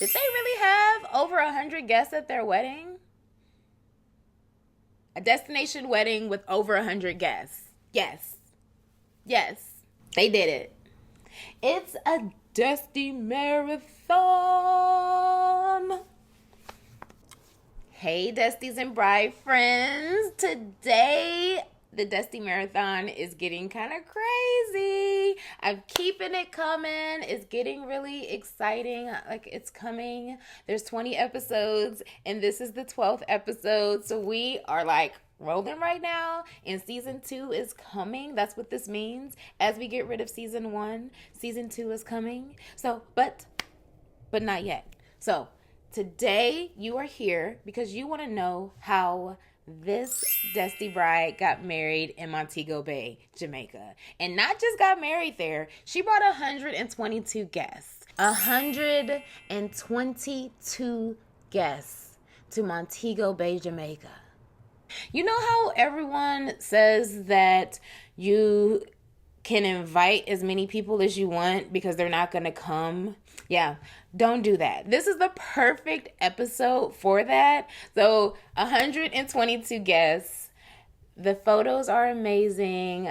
Did they really have over 100 guests at their wedding? A destination wedding with over 100 guests. Yes. Yes. They did it. It's a Desti Marathon. Hey, Destis and Bride friends. Today, the Desti Marathon is getting kind of crazy. I'm keeping it coming. It's getting really exciting. Like, it's coming. There's 20 episodes, and this is the 12th episode. So we are like rolling right now, and season 2 is coming. That's what this means. As we get rid of season 1, season 2 is coming. So, but not yet. So, today you are here because you want to know how this Desti bride got married in Montego Bay, Jamaica. And not just got married there, she brought 122 guests. 122 guests to Montego Bay, Jamaica. You know how everyone says that you can invite as many people as you want because they're not going to come? Yeah, don't do that. This is the perfect episode for that. So 122 guests. The photos are amazing.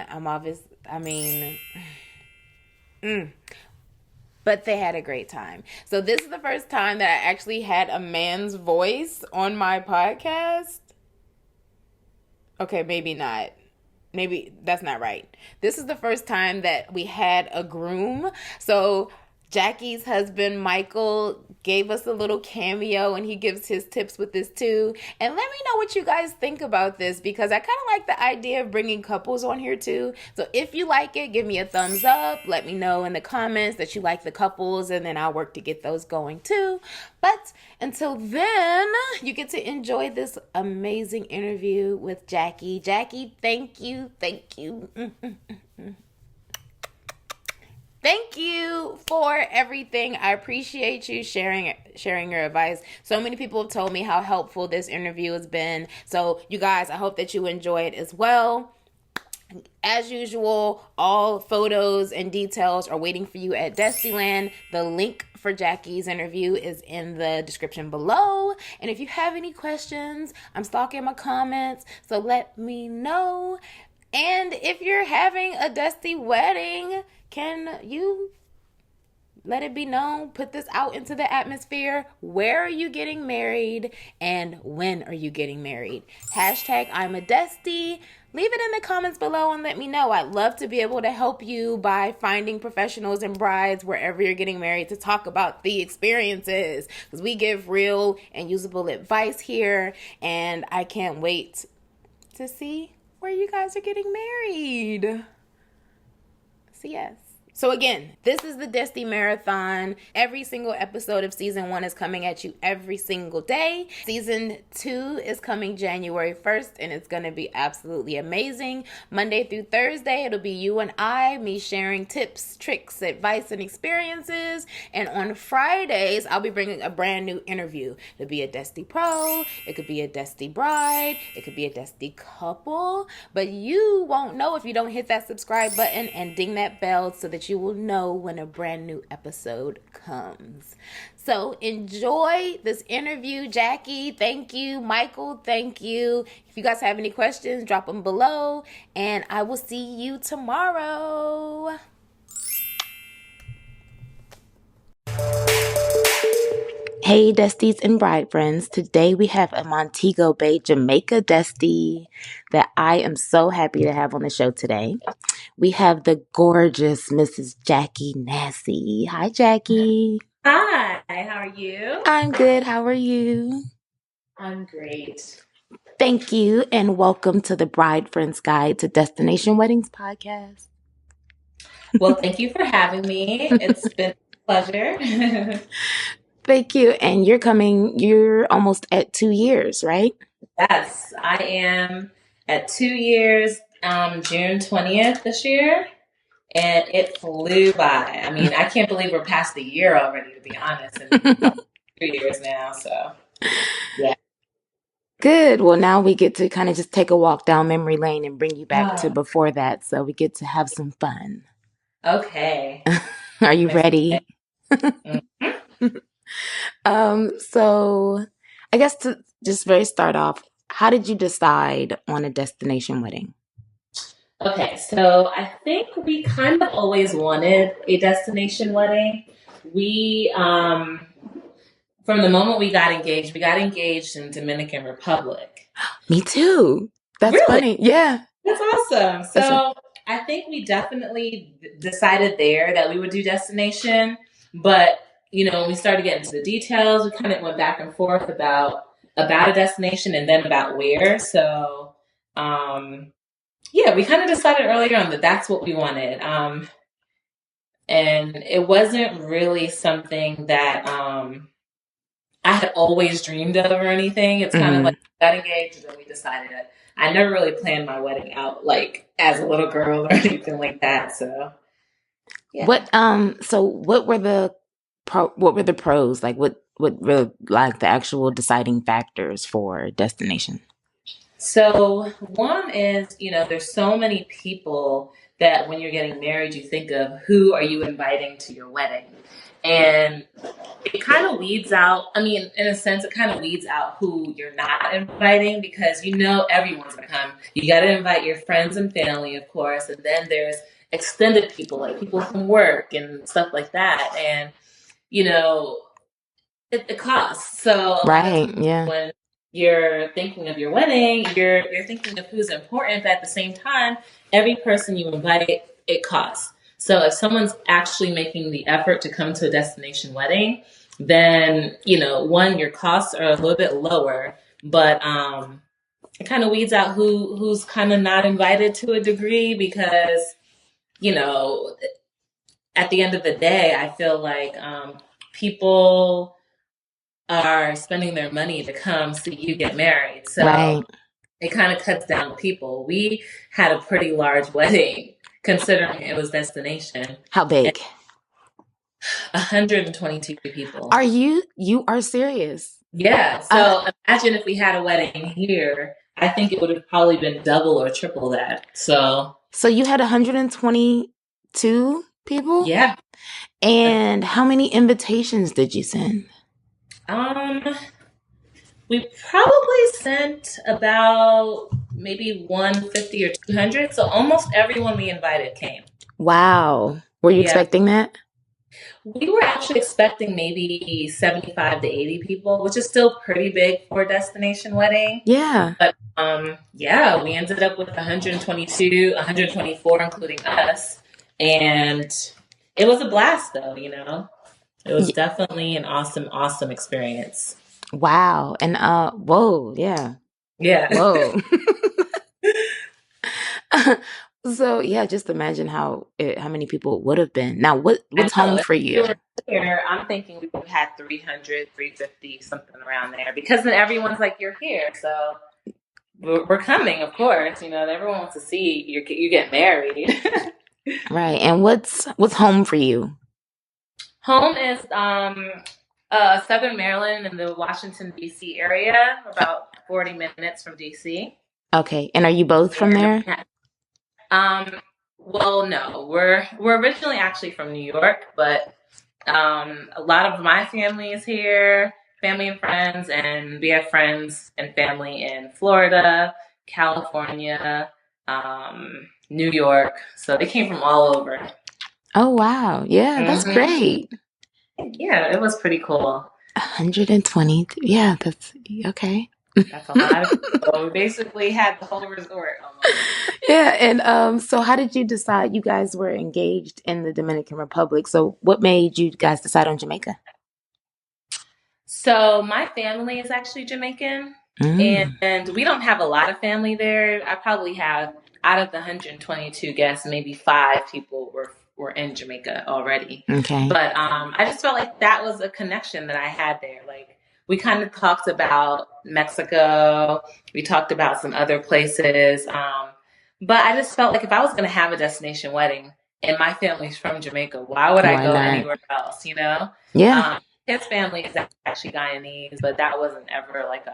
But they had a great time. So this is the first time that I actually had a man's voice on my podcast. Okay, maybe not. Maybe that's not right. This is the first time that we had a groom. So Jackie's husband, Michael, gave us a little cameo, and he gives his tips with this too. And let me know what you guys think about this, because I kind of like the idea of bringing couples on here too. So if you like it, give me a thumbs up. Let me know in the comments that you like the couples, and then I'll work to get those going too. But until then, you get to enjoy this amazing interview with Jackie. Jackie, thank you. Thank you. Thank you for everything. I appreciate you sharing your advice. So many people have told me how helpful this interview has been. So you guys, I hope that you enjoy it as well. As usual, all photos and details are waiting for you at DESTILAND. The link for Jackie's interview is in the description below. And if you have any questions, I'm stalking my comments, so let me know. And if you're having a Desti wedding, can you let it be known? Put this out into the atmosphere. Where are you getting married? And when are you getting married? Hashtag I'm a Desti. Leave it in the comments below and let me know. I'd love to be able to help you by finding professionals and brides wherever you're getting married to talk about the experiences, because we give real and usable advice here. And I can't wait to see where you guys are getting married. So yes. So again, this is the Desti Marathon. Every single episode of season 1 is coming at you every single day. Season 2 is coming January 1st, and it's going to be absolutely amazing. Monday through Thursday, it'll be you and me sharing tips, tricks, advice, and experiences. And on Fridays, I'll be bringing a brand new interview. It could be a Desti Pro, it could be a Desti Bride, it could be a Desti couple. But you won't know if you don't hit that subscribe button and ding that bell, so that you will know when a brand new episode comes. So enjoy this interview. Jackie, thank you. Michael, thank you. If you guys have any questions, drop them below, and I will see you tomorrow. Hey, Destis and bride friends. Today we have a Montego Bay, Jamaica Desti that I am so happy to have on the show today. We have the gorgeous Mrs. Jackie Nassie. Hi, Jackie. Hi, how are you? I'm good. How are you? I'm great. Thank you, and welcome to the Bride Friends Guide to Destination Weddings podcast. Well, thank you for having me. It's been a pleasure. Thank you. And you're almost at 2 years, right? Yes, I am at 2 years, June 20th this year, and it flew by. I mean, I can't believe we're past the year already, to be honest, and 2 years now, so yeah. Good. Well, now we get to kind of just take a walk down memory lane and bring you back to before that, so we get to have some fun. Okay. Are you ready? Mm-hmm. So I guess to just very start off, how did you decide on a destination wedding? Okay, so I think we kind of always wanted a destination wedding. We, from the moment we got engaged in Dominican Republic. Me too. That's Really? funny. Yeah. That's awesome. That's it. So I think we definitely decided there that we would do destination, but when we started getting into the details, we kind of went back and forth about a destination and then about where. So yeah, we kind of decided earlier on that that's what we wanted. And it wasn't really something that I had always dreamed of or anything. It's kind of Mhm. like we got engaged and then we decided that I never really planned my wedding out like as a little girl or anything like that. So yeah. What were the what were the pros? Like what were like the actual deciding factors for destination? So one is, there's so many people that when you're getting married, you think of who are you inviting to your wedding. And it kind of weeds out, I mean, in a sense, it kind of weeds out who you're not inviting because everyone's going to come. You got to invite your friends and family, of course. And then there's extended people, like people from work and stuff like that. And, you know, it costs. So a lot of Right. times Yeah. when you're thinking of your wedding, you're thinking of who's important, but at the same time, every person you invite, it costs. So if someone's actually making the effort to come to a destination wedding, then one, your costs are a little bit lower, but it kind of weeds out who's kind of not invited to a degree because you know at the end of the day, I feel like people are spending their money to come see you get married. So Right. it kind of cuts down people. We had a pretty large wedding considering it was destination. How And big? 122 people. Are you are serious? Yeah. Uh, So imagine if we had a wedding here. I think it would have probably been double or triple that. So so you had 122 people? yeah. And how many invitations did you send? Um we probably sent about maybe 150 or 200. So almost everyone we invited came. Wow. Were you Yeah. expecting that? We were actually expecting maybe 75 to 80 people, which is still pretty big for a destination wedding. Yeah. But yeah, we ended up with 122, 124, including us. And it was a blast, though. It was Y- definitely an awesome, awesome experience. Wow. And whoa, yeah. Yeah. Whoa. So yeah, just imagine how many people it would have been. Now, I what's know. home If for we you? were here, I'm thinking we would have had 300, 350, something around there. Because then everyone's like, you're here. So we're coming, of course. Everyone wants to see you get married. Right. And what's home for you? Home is Southern Maryland in the Washington D.C. area, about 40 minutes from D.C. Okay. And are you both from And there? well, no, we're originally actually from New York, but a lot of my family is here, family and friends, and we have friends and family in Florida, California, New York. So they came from all over. Oh wow. Yeah, that's Hmm. great. Yeah, it was pretty cool. 120. Yeah, that's okay. That's a lot of people. We basically had the whole resort almost. Yeah, and so how did you decide you guys were engaged in the Dominican Republic? So what made you guys decide on Jamaica? So my family is actually Jamaican, Mm, and we don't have a lot of family there. I probably have out of the 122 guests, maybe 5 people were in Jamaica already. okay. But I just felt like that was a connection that I had there. Like we kind of talked about Mexico, we talked about some other places, but I just felt like if I was going to have a destination wedding and my family's from Jamaica, why would I Why go not? anywhere else? Yeah. His family is actually Guyanese, but that wasn't ever like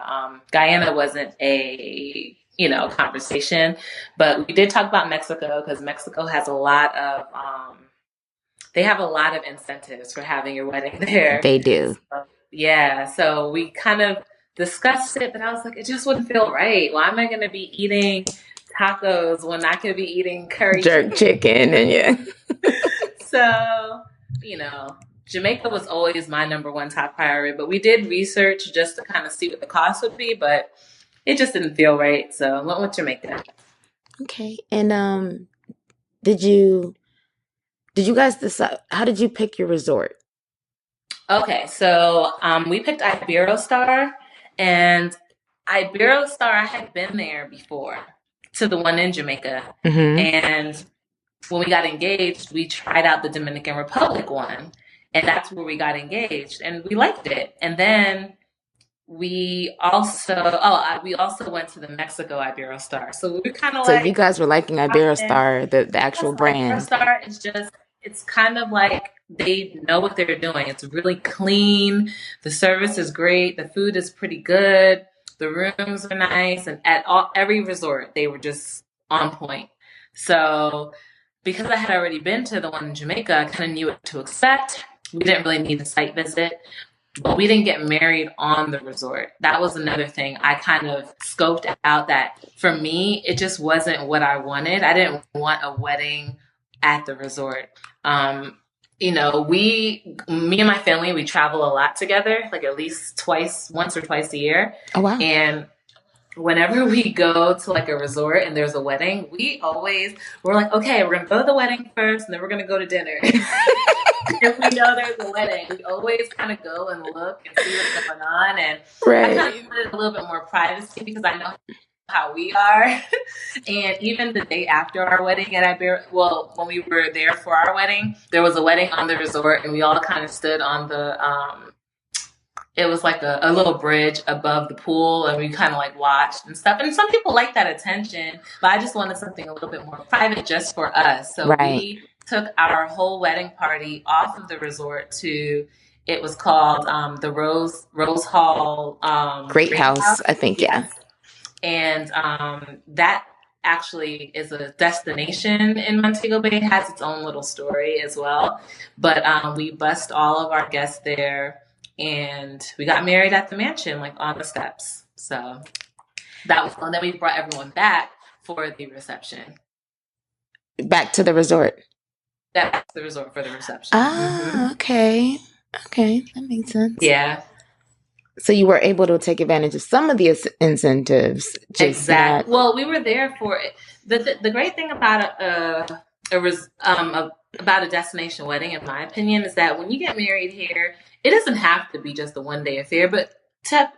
Guyana wasn't a conversation. But we did talk about Mexico because Mexico has a lot of they have a lot of incentives for having your wedding there. They do. Yeah, so we kind of discussed it, but I was like, it just wouldn't feel right. Why am I going to be eating tacos when I could be eating curry Jerk chicken? chicken and yeah. So, you know, Jamaica was always my number one top priority, but we did research just to kind of see what the cost would be, but it just didn't feel right. So I went with Jamaica. Okay. And did you guys decide, how did you pick your resort? Okay, so we picked Iberostar, and Iberostar, I had been there before to the one in Jamaica. Mm-hmm. And when we got engaged, we tried out the Dominican Republic one, and that's where we got engaged, and we liked it. And then we also went to the Mexico Iberostar. So we were kind of So you like, guys were liking Iberostar, the actual brand. Iberostar is just, it's kind of like they know what they're doing. It's really clean. The service is great. The food is pretty good. The rooms are nice. And at every resort, they were just on point. So because I had already been to the one in Jamaica, I kind of knew what to expect. We didn't really need a site visit. But we didn't get married on the resort. That was another thing. I kind of scoped out that for me, it just wasn't what I wanted. I didn't want a wedding at the resort. You know, me and my family, we travel a lot together, like at least once or twice a year. Oh, wow. And whenever we go to like a resort and there's a wedding, we're like, okay, we're going to go to the wedding first and then we're going to go to dinner. If we know there's a wedding, we always kind of go and look and see what's going on. And Right. I kind of wanted a little bit more privacy because I know how we are. And even the day after our wedding at when we were there for our wedding, there was a wedding on the resort and we all kind of stood on the, it was like a little bridge above the pool and we kind of like watched and stuff. And some people like that attention, but I just wanted something a little bit more private just for us. So we took our whole wedding party off of the resort to, it was called the Rose Hall Great House, I think. Yes. And that actually is a destination in Montego Bay. It has its own little story as well. But we bussed all of our guests there and we got married at the mansion, like on the steps. So that was fun. Then we brought everyone back for the reception. Back to the resort. That's the resort for the reception. Okay. Okay, that makes sense. Yeah. So you were able to take advantage of some of the incentives. Exactly. Well, we were there for it. The great thing about about a destination wedding, in my opinion, is that when you get married here, it doesn't have to be just a one-day affair, but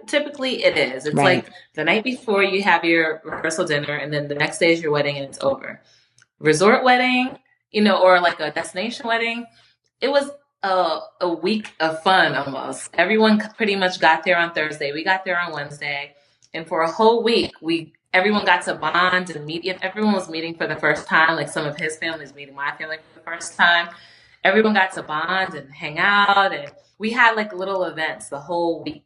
typically it is. It's like the night before you have your rehearsal dinner, and then the next day is your wedding, and it's over. Resort wedding, or like a destination wedding, it was a week of fun almost. Everyone pretty much got there on Thursday. We got there on Wednesday. And for a whole week, everyone got to bond and meet. Everyone was meeting for the first time, like some of his family was meeting my family for the first time. Everyone got to bond and hang out. And we had like little events the whole week,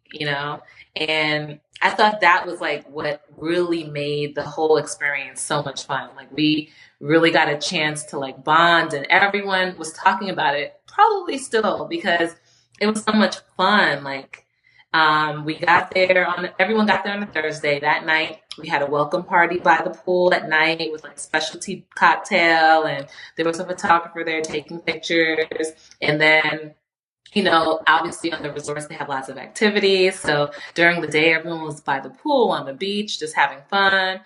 and I thought that was like what really made the whole experience so much fun. Like we really got a chance to like bond and everyone was talking about it, probably still, because it was so much fun. Like everyone got there on a Thursday. That night we had a welcome party by the pool at night with like specialty cocktail, and there was a photographer there taking pictures. And then obviously on the resorts, they have lots of activities. So during the day, everyone was by the pool, on the beach, just having fun,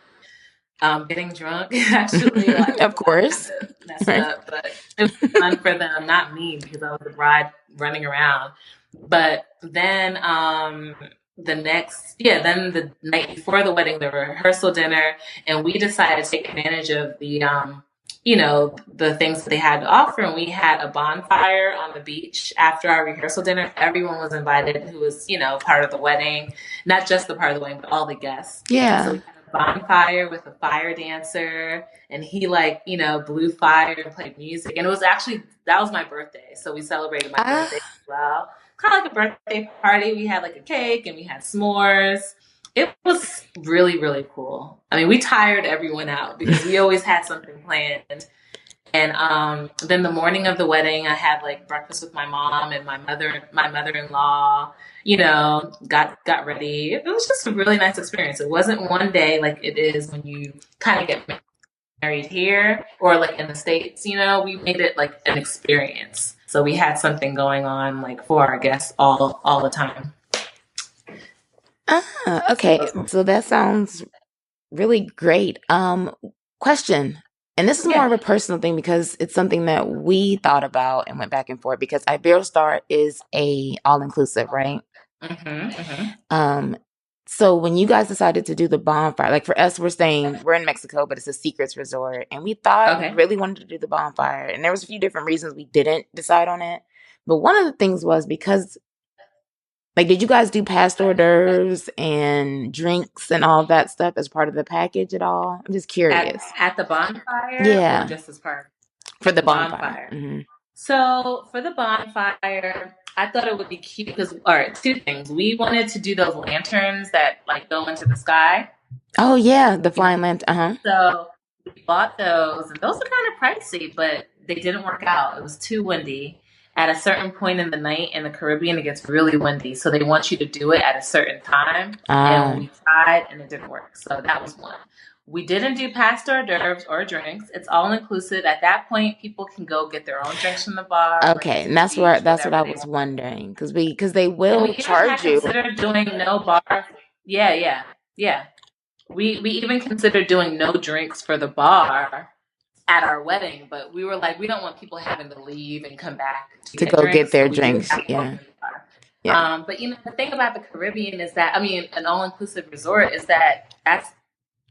getting drunk, actually. Of course. Messed up, but it was fun for them, not me, because I was the bride running around. But then the night before the wedding, the rehearsal dinner, and we decided to take advantage of the the things that they had to offer. And we had a bonfire on the beach after our rehearsal dinner. Everyone was invited who was, part of the wedding, not just the part of the wedding, but all the guests. Yeah. So we had a bonfire with a fire dancer, and he blew fire and played music. And it was actually, that was my birthday. So we celebrated my birthday as well. Kind of like a birthday party. We had like a cake and we had s'mores. It was really, really cool. I mean, we tired everyone out because we always had something planned. And then the morning of the wedding, I had like breakfast with my mom and my mother-in-law. Got ready. It was just a really nice experience. It wasn't one day like it is when you kind of get married here or like in the States. We made it like an experience. So we had something going on like for our guests all the time. Okay. So that sounds really great. Question. And this is more of Yeah. a personal thing because it's something that we thought about and went back and forth because Iberostar is a all-inclusive, right? Mm-hmm, mm-hmm. So when you guys decided to do the bonfire, like for us, we're in Mexico, but it's a secrets resort. And we Okay. really wanted to do the bonfire. And there was a few different reasons we didn't decide on it. But one of the things was because, like, did you guys do past hors d'oeuvres and drinks and all that stuff as part of the package at all? I'm just curious. At the bonfire or Yeah, just as part for the the bonfire. bonfire? Mm-hmm. So for the bonfire, I thought it would be cute because, all right, two things. We wanted to do those lanterns that like go into the sky. Oh, yeah, the flying lantern. Uh-huh. So we bought those, and those are kind of pricey, but they didn't work out. It was too windy. At a certain point in the night in the Caribbean, it gets really windy. So they want you to do it at a certain time. And we tried, and it didn't work. So that was one. We didn't do past hors d'oeuvres or drinks. It's all inclusive. At that point, people can go get their own drinks from the bar. Okay, and that's what I was wondering because they And will we even had charge you. considered doing no bar. Yeah. We even considered doing no drinks for the bar at our wedding, but we were like, we don't want people having to leave and come back to get go drinks, get their so we did drinks. have to open the bar. But the thing about the Caribbean is that, I mean, an all-inclusive resort is that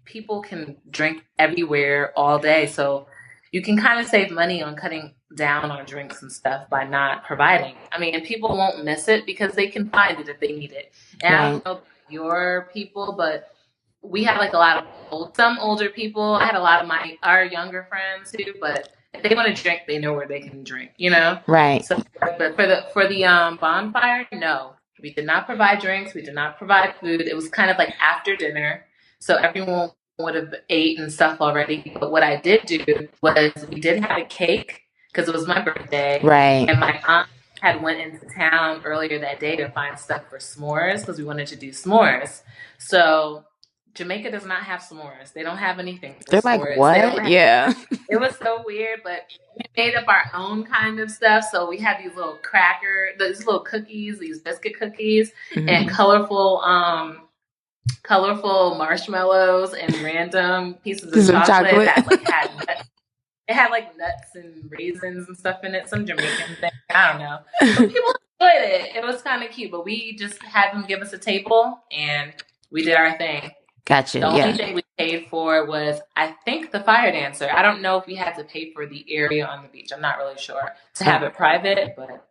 people can drink everywhere all day, so you can kind of save money on cutting down on drinks and stuff by not providing. I mean, and people won't miss it because they can find it if they need it. And I don't know your people, but we have like a lot of some older people. I had a lot of our younger friends too, but if they want to drink, they know where they can drink, Right. So, but for the bonfire, no, we did not provide drinks. We did not provide food. It was kind of like after dinner, so everyone would have ate and stuff already. But what I did do was we did have a cake because it was my birthday, Right. and my aunt had went into town earlier that day to find stuff for s'mores because we wanted to do s'mores. So Jamaica does not have s'mores. They don't have anything for They're s'mores. like, what? Yeah. It was so weird, but we made up our own kind of stuff. So we had these little these little cookies, these biscuit cookies, and colorful marshmallows and random pieces of chocolate that like had nuts. It had like nuts and raisins and stuff in it, some Jamaican thing. I don't know. But people enjoyed it. It was kind of cute, but we just had them give us a table and we did our thing. Gotcha. The only thing we paid for was, I think, the fire dancer. I don't know if we had to pay for the area on the beach. I'm not really sure to have it private, but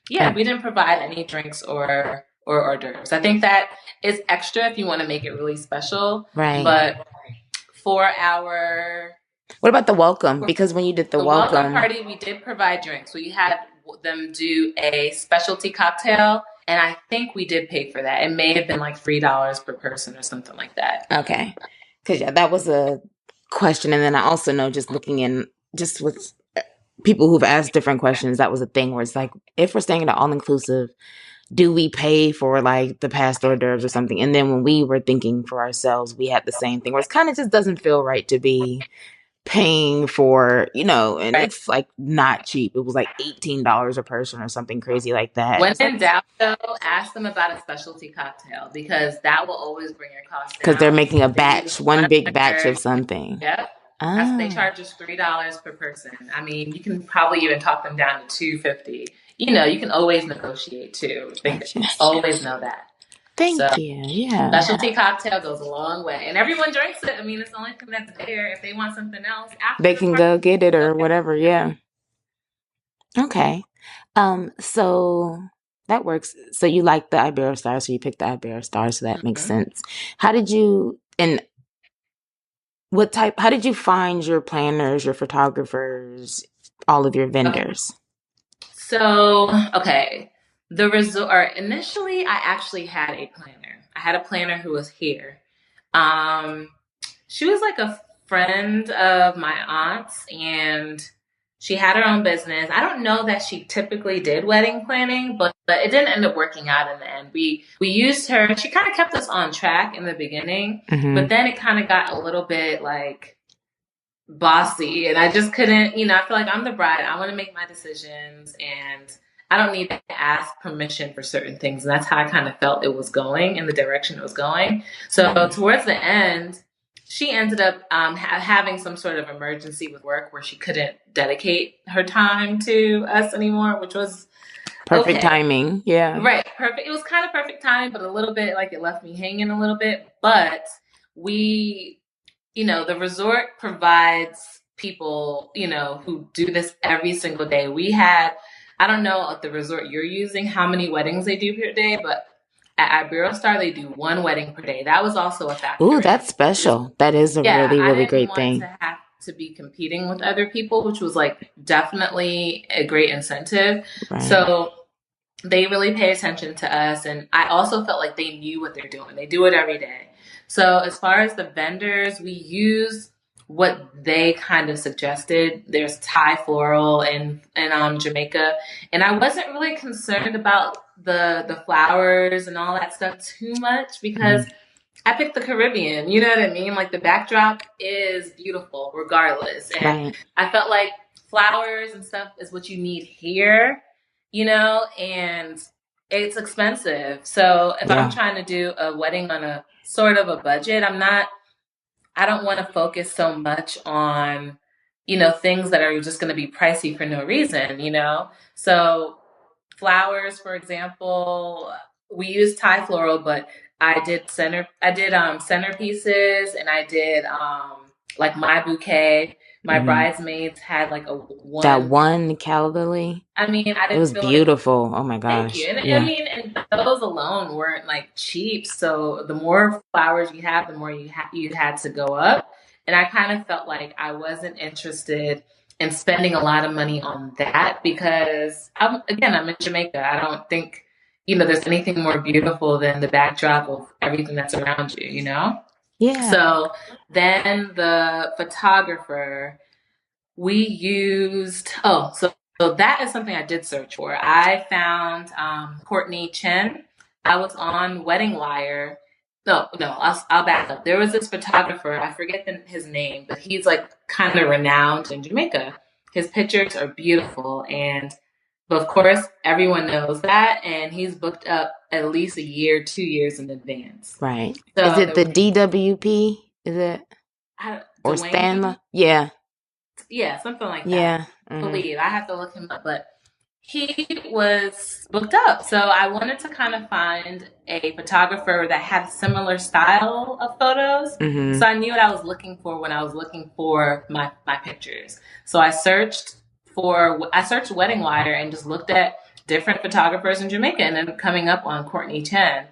yeah, we didn't provide any drinks or hors d'oeuvres. I think that is extra if you want to make it really special. Right. But for our... What about the welcome? Because when you did the welcome party, we did provide drinks. We had them do a specialty cocktail, and I think we did pay for that. It may have been like $3 per person or something like that. Okay. Because that was a question. And then I also know just looking in, just with people who've asked different questions, that was a thing where it's like, if we're staying at an all-inclusive, do we pay for like the past hors d'oeuvres or something? And then when we were thinking for ourselves, we had the same thing where it kind of just doesn't feel right to be paying for, and it's like not cheap. It was like $18 a person or something crazy like that. When in doubt, though, ask them about a specialty cocktail because that will always bring your cost down. Because they're making a batch, one big batch of something. Yep. They charge us $3 per person. I mean, you can probably even talk them down to $2.50. You can always negotiate too. Always know that. Thank you. Yeah. Specialty cocktail goes a long way. And everyone drinks it. I mean, it's the only thing that's there. If they want something else, after they can go get it or whatever. Yeah. Okay. So that works. So you like the Iberostar, so you picked the Iberostar, so that makes sense. How did you find your planners, your photographers, all of your vendors? So, the resort, initially, I actually had a planner. I had a planner who was here. She was like a friend of my aunt's, and she had her own business. I don't know that she typically did wedding planning, but it didn't end up working out in the end. We used her. She kind of kept us on track in the beginning, but then it kind of got a little bit like bossy, and I just couldn't, I feel like I'm the bride. I want to make my decisions, and I don't need to ask permission for certain things. And that's how I kind of felt it was going, in the direction it was going. So towards the end, she ended up having some sort of emergency with work where she couldn't dedicate her time to us anymore, which was perfect timing. Yeah. Right. Perfect. It was kind of perfect timing, but a little bit like it left me hanging a little bit. But we, the resort provides people, who do this every single day. We had, I don't know at the resort you're using how many weddings they do per day, but at Iberostar they do one wedding per day. That was also a factor. Ooh, that's special. That is a really great thing. To have to be competing with other people, which was like definitely a great incentive. Right. So they really pay attention to us, and I also felt like they knew what they're doing. They do it every day. So as far as the vendors, we use what they kind of suggested. There's Thai floral in Jamaica, and I wasn't really concerned about the flowers and all that stuff too much because I picked the Caribbean. You know what I mean? Like the backdrop is beautiful regardless, and I felt like flowers and stuff is what you need here, and it's expensive. So if I'm trying to do a wedding on a sort of a budget, I don't want to focus so much on, things that are just going to be pricey for no reason, So flowers, for example, we use Thai floral, but I did centerpieces, and I did like my bouquet. My bridesmaids had like that one calla lily. I mean, it was beautiful. Oh my gosh! Thank you. And I mean, and those alone weren't like cheap. So the more flowers you have, the more you had to go up. And I kind of felt like I wasn't interested in spending a lot of money on that because I'm in Jamaica. I don't think there's anything more beautiful than the backdrop of everything that's around you. Yeah. So then the photographer, we used, so that is something I did search for. I found Courtney Chen. I was on Wedding Wire. No, I'll back up. There was this photographer, I forget his name, but he's like kind of renowned in Jamaica. His pictures are beautiful, but of course, everyone knows that, and he's booked up at least a year, 2 years in advance. Right. So is it the DWP? Is it? Or Stanley? Yeah. Yeah, something like that. Yeah. I believe. I have to look him up, but he was booked up. So I wanted to kind of find a photographer that had a similar style of photos. So I knew what I was looking for when I was looking for my pictures. So I searched Wedding Wire and just looked at different photographers in Jamaica, and ended up coming up on Courtney Chen.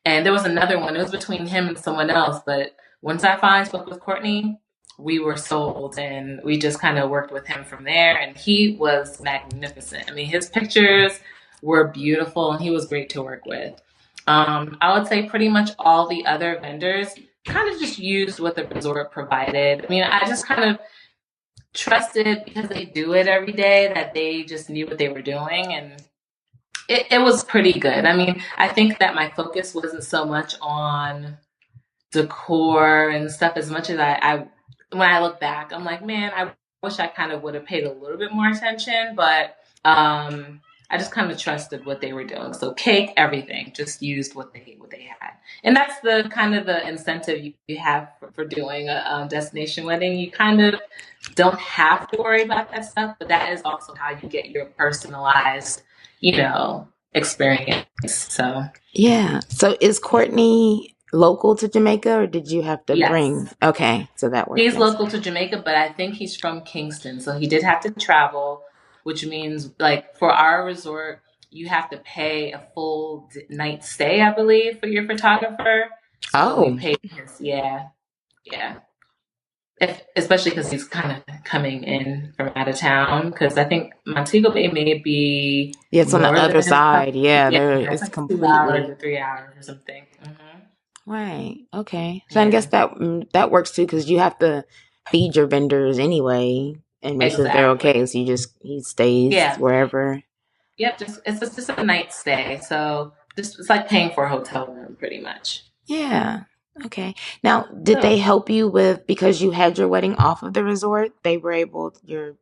And there was another one. It was between him and someone else. But once I finally spoke with Courtney, we were sold, and we just kind of worked with him from there. And he was magnificent. I mean, his pictures were beautiful, and he was great to work with. I would say pretty much all the other vendors kind of just used what the resort provided. I mean, I just kind of trusted, because they do it every day, that they just knew what they were doing, and it was pretty good. I mean, I think that my focus wasn't so much on decor and stuff as much as I when I look back, I'm like, man, I wish I kind of would have paid a little bit more attention, but I just kind of trusted what they were doing. So cake, everything, just used what they had. And that's the kind of the incentive you have for doing a destination wedding. You kind of don't have to worry about that stuff, but that is also how you get your personalized, experience. So yeah. So is Courtney local to Jamaica, or did you have to bring? Okay, so that works. He's local to Jamaica, but I think he's from Kingston, so he did have to travel, which means like for our resort, you have to pay a full night stay, I believe, for your photographer. So we paid his, yeah. Especially because he's kind of coming in from out of town, because I think Montego Bay may be it's on the other side. It's like completely 2 hours or 3 hours or something. Right. Okay. So I guess that works too, because you have to feed your vendors anyway and make sure that they're Exactly. okay. So he stays Yeah. wherever. Yep. Just a night stay. So just it's like paying for a hotel room, pretty much. Yeah. Okay. Now, did So they help you with, because you had your wedding off of the resort? They were able to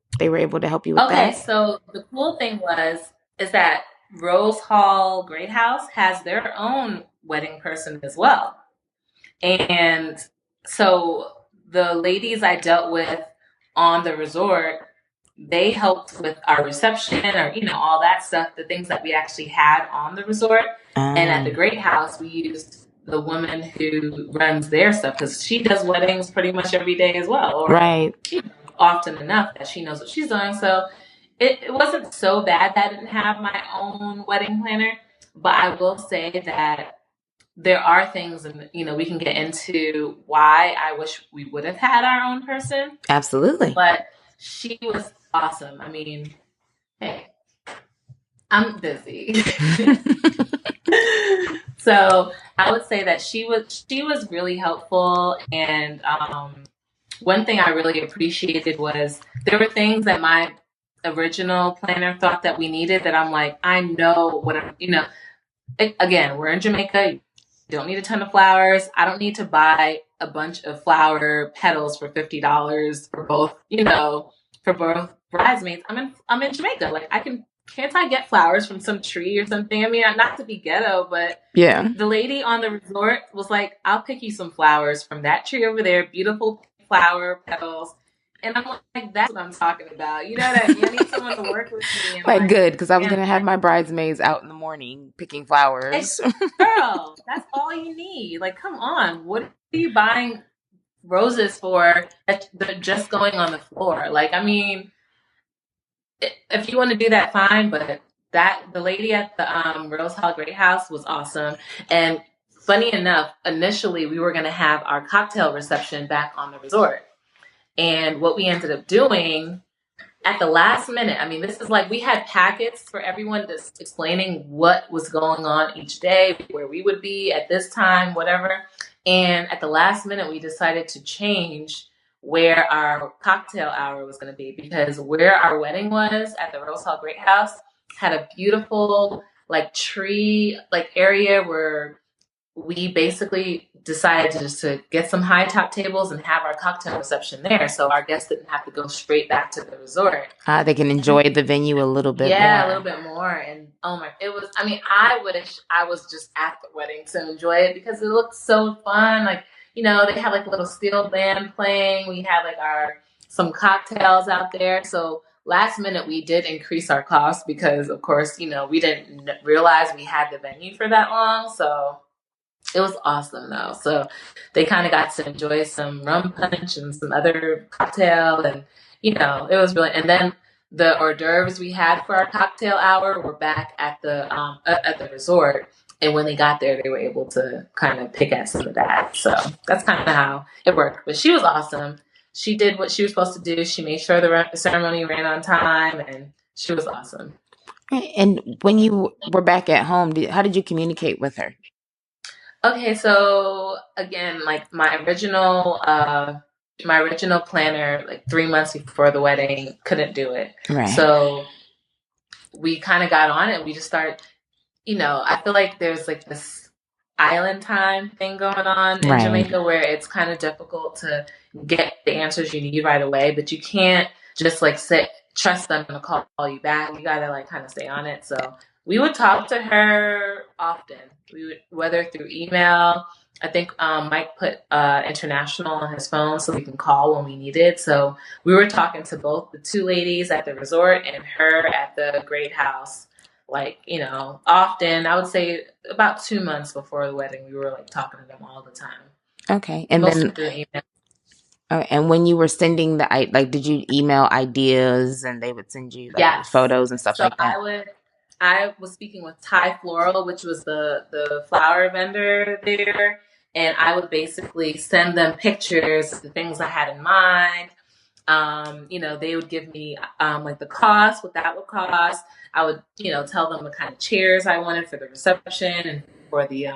help you with okay. that. So the cool thing is that Rose Hall Great House has their own wedding person as well. And so the ladies I dealt with on the resort, they helped with our reception or, all that stuff, the things that we actually had on the resort. And at the Um, Great House, we used the woman who runs their stuff because she does weddings pretty much every day as well, or right. often enough that she knows what she's doing. So it wasn't so bad that I didn't have my own wedding planner, but I will say that there are things, and we can get into why I wish we would have had our own person, Absolutely. but she was awesome. I mean, hey, I'm busy. So I would say that she was really helpful, and one thing I really appreciated was there were things that my original planner thought that we needed that I'm like, I know what again, we're in Jamaica. You don't need a ton of flowers. I don't need to buy a bunch of flower petals for $50 for both, for both bridesmaids. I'm in Jamaica. Like can't I get flowers from some tree or something? I mean, not to be ghetto, but Yeah. the lady on the resort was like, I'll pick you some flowers from that tree over there, beautiful flower petals. And I'm like, that's what I'm talking about. You know what I mean? I need someone to work with me and Like, good, because I was and gonna have my bridesmaids out in the morning picking flowers. girl, that's all you need. Like, come on. What are you buying roses for that they're just going on the floor? Like, I mean, if you want to do that, fine. But the lady at the Rose Hall Great House was awesome. And funny enough, initially we were going to have our cocktail reception back on the resort. And what we ended up doing at the last minute, I mean, this is like we had packets for everyone just explaining what was going on each day, where we would be at this time, whatever. And at the last minute, we decided to change where our cocktail hour was going to be because where our wedding was at the Rose Hall Great House had a beautiful like tree like area where we basically decided to get some high top tables and have our cocktail reception there. So our guests didn't have to go straight back to the resort. They can enjoy the venue a little bit Yeah, a more. little bit more. And oh my, I mean, I wish I was just at the wedding to enjoy it because it looked so fun. Like, they had like a little steel band playing. We had like some cocktails out there. So last minute we did increase our costs because of course, we didn't realize we had the venue for that long. So it was awesome though. So they kind of got to enjoy some rum punch and some other cocktail, and it was really. And then the hors d'oeuvres we had for our cocktail hour were back at the resort. And when they got there, they were able to kind of pick at some of that. So that's kind of how it worked. But she was awesome. She did what she was supposed to do. She made sure the ceremony ran on time, and she was awesome. And when you were back at home, how did you communicate with her? Okay, so again, like my original planner, like 3 months before the wedding, couldn't do it. Right. So we kind of got on it. We just started, I feel like there's like this island time thing going on in Jamaica where it's kind of difficult to get the answers you need right away, but you can't just like trust them to call you back. You gotta like kind of stay on it. So we would talk to her often. We would, whether through email. I think Mike put international on his phone so we can call when we needed. So we were talking to both the two ladies at the resort and her at the Great House. Like, often, I would say about 2 months before the wedding, we were like talking to them all the time. Okay. And mostly then through email. And when you were sending did you email ideas and they would send you Yes. photos and stuff So like that? I was speaking with Thai Floral, which was the flower vendor there, and I would basically send them pictures of the things I had in mind. They would give me like the cost, what that would cost. I would, tell them the kind of chairs I wanted for the reception and for the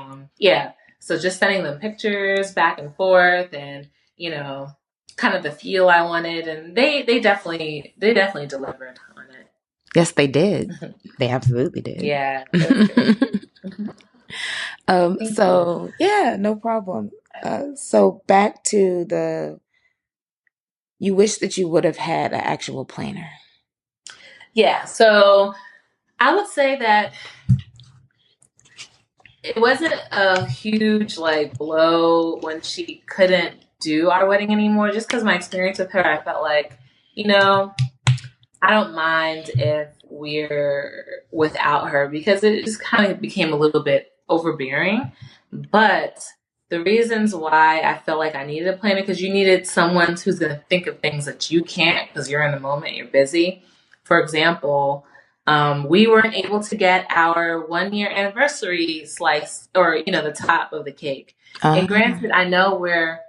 So just sending them pictures back and forth, and kind of the feel I wanted, and they definitely delivered on it. Yes, they did. They absolutely did. Yeah. It was great. So yeah, no problem. So back to you wish that you would have had an actual planner. Yeah, so I would say that it wasn't a huge like blow when she couldn't do our wedding anymore, just because my experience with her, I felt like, you know, I don't mind if we're without her, because it just kind of became a little bit overbearing. But the reasons why I felt like I needed a planner, because you needed someone who's going to think of things that you can't, because you're in the moment, you're busy. For example, we weren't able to get our 1 year anniversary slice, or, the top of the cake. And granted, I know we're,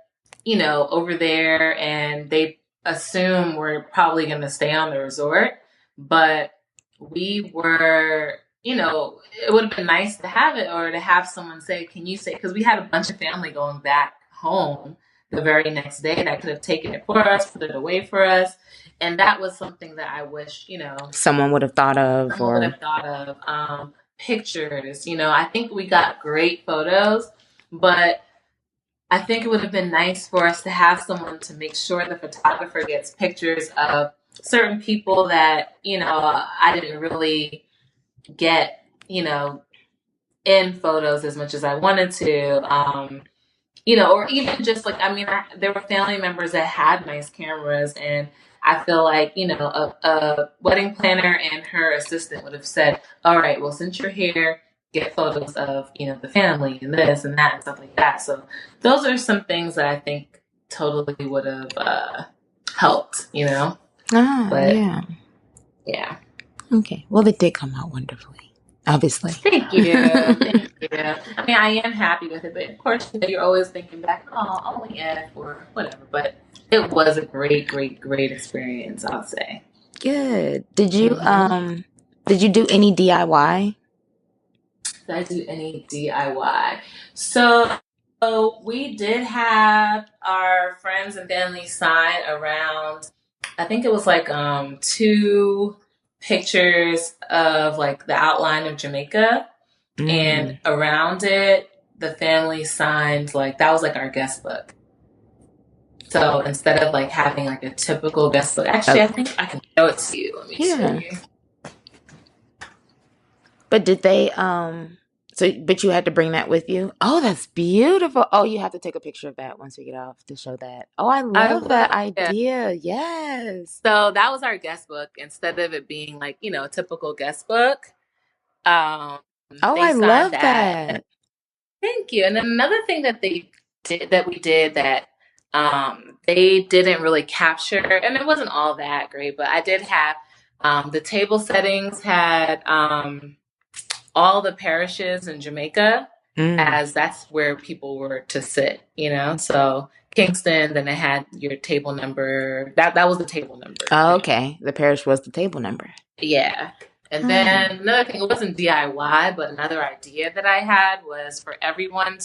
over there, and they assume we're probably going to stay on the resort, but we were, it would have been nice to have it, or to have someone say, can you say, because we had a bunch of family going back home the very next day that could have taken it for us, put it away for us. And that was something that I wish, someone would have thought of, pictures. I think we got great photos, but I think it would have been nice for us to have someone to make sure the photographer gets pictures of certain people that, I didn't really get, in photos as much as I wanted to, or even just like, there were family members that had nice cameras, and I feel like, a wedding planner and her assistant would have said, all right, well, since you're here, get photos of, the family and this and that and stuff like that. So those are some things that I think totally would have helped, But, yeah. Yeah. Okay. Well, it did come out wonderfully, obviously. Thank you. Thank you. I am happy with it, but of course, you're always thinking back, only if or whatever. But it was a great, great, great experience, I'll say. Good. Did you do any DIY? Did I do any DIY? So we did have our friends and family sign around, I think it was like 2 pictures of like the outline of Jamaica. And around it, the family signed, like, that was like our guest book. So instead of like having like a typical guest book, actually, I think I can show it to you. Let me show you. But did they, but you had to bring that with you? Oh, that's beautiful. Oh, you have to take a picture of that once we get off to show that. Oh, I love that idea. Yes. So that was our guest book, instead of it being like, a typical guest book. I love that. Thank you. And then another thing that we did that they didn't really capture, and it wasn't all that great, but I did have the table settings had all the parishes in Jamaica, as that's where people were to sit, so Kingston, then it had your table number. That was the table number. Oh, okay. The parish was the table number. Yeah. And then another thing, it wasn't DIY, but another idea that I had was for everyone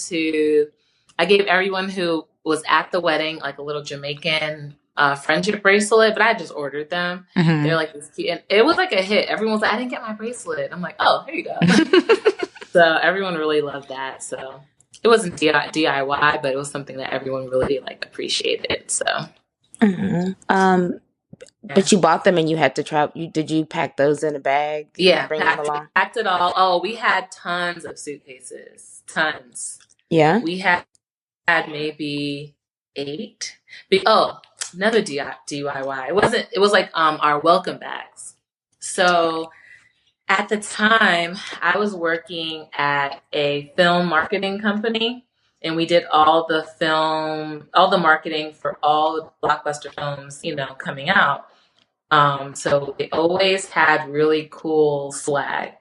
I gave everyone who was at the wedding like a little Jamaican friendship bracelet, but I just ordered them. They're like this cute, and it was like a hit. Everyone was like, I didn't get my bracelet. I'm like, oh, here you go. So everyone really loved that. So it wasn't DIY, but it was something that everyone really like appreciated. So. But you bought them and you had to travel. Did you pack those in a bag? Yeah, bring them along? Packed it all. Oh, we had tons of suitcases. Tons. Yeah. We had maybe 8. Another DIY. It was like our welcome bags. So at the time, I was working at a film marketing company, and we did all the marketing for all the blockbuster films, coming out. So they always had really cool swag,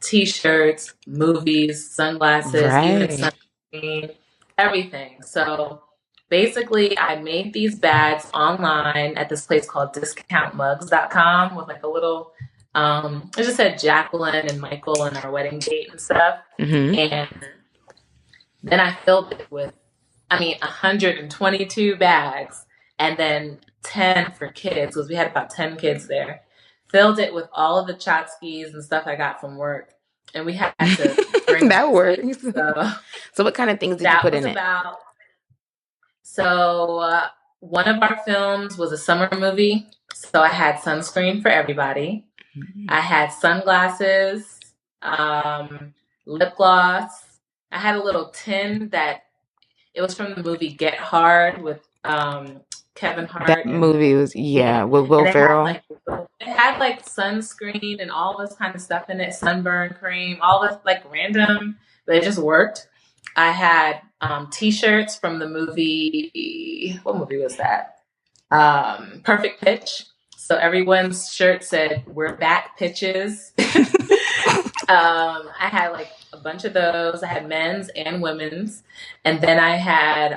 T-shirts, movies, sunglasses, even sunscreen, everything. So basically, I made these bags online at this place called discountmugs.com with like a little, it just said Jacqueline and Michael and our wedding date and stuff. And then I filled it with, 122 bags. and then 10 for kids, because we had about 10 kids there. Filled it with all of the tchotchkes and stuff I got from work, and we had to bring That works. So what kind of things did you that put was in it? about. So one of our films was a summer movie, so I had sunscreen for everybody. I had sunglasses, lip gloss. I had a little tin that it was from the movie Get Hard with Kevin Hart. That movie was with Will Ferrell. It had like sunscreen and all this kind of stuff in it, sunburn cream, all this like random, but it just worked. I had T-shirts from the movie. What movie was that? Perfect Pitch. So everyone's shirt said "We're back, pitches." I had like a bunch of those. I had men's and women's, and then I had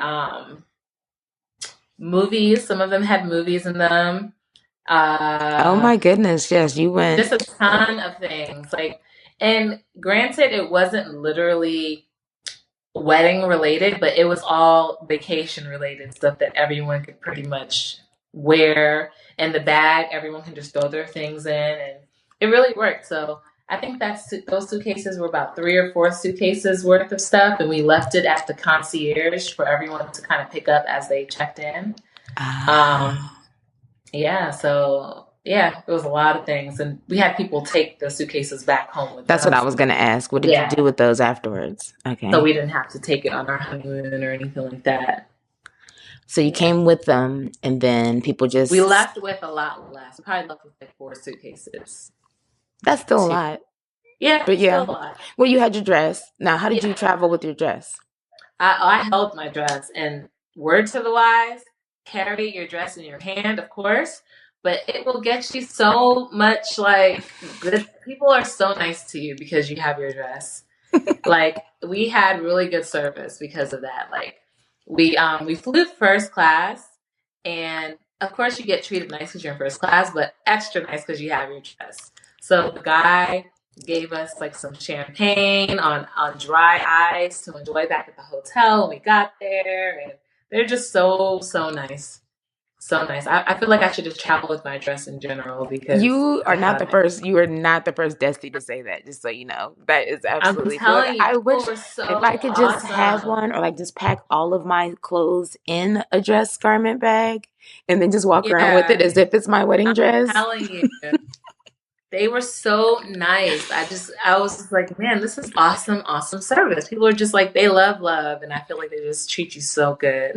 movies. Some of them had movies in them. Oh my goodness! Yes, you went just a ton of things. Like, and granted, it wasn't literally wedding related, but it was all vacation related stuff that everyone could pretty much wear. And the bag, everyone can just throw their things in, and it really worked. So I think those suitcases were about 3 or 4 suitcases worth of stuff, and we left it at the concierge for everyone to kind of pick up as they checked in. Yeah, so yeah, it was a lot of things, and we had people take the suitcases back home with That's them. what I was going to ask. What did you do with those afterwards? Okay. So we didn't have to take it on our honeymoon or anything like that. So you came with them, and then people just... We left with a lot less. We probably left with like 4 suitcases. That's still a lot. Yeah, but yeah. Still a lot. Well, you had your dress. Now, how did you travel with your dress? I held my dress, and word to the wise, carry your dress in your hand, of course, but it will get you so much like good. People are so nice to you because you have your dress. Like, we had really good service because of that. Like, we flew first class, and of course you get treated nice because you're in first class, but extra nice because you have your dress. So the guy gave us like some champagne on dry ice to enjoy back at the hotel when we got there, and they're just so nice. So nice. I feel like I should just travel with my dress in general because you are not the first. You are not the first Desti to say that. Just so you know, that is absolutely. I'm telling you, I wish if I could just have one, or like just pack all of my clothes in a dress garment bag, and then just walk around with it as if it's my wedding dress. I'm telling you. They were so nice. I was like, man, this is awesome service. People are just like, they love, and I feel like they just treat you so good.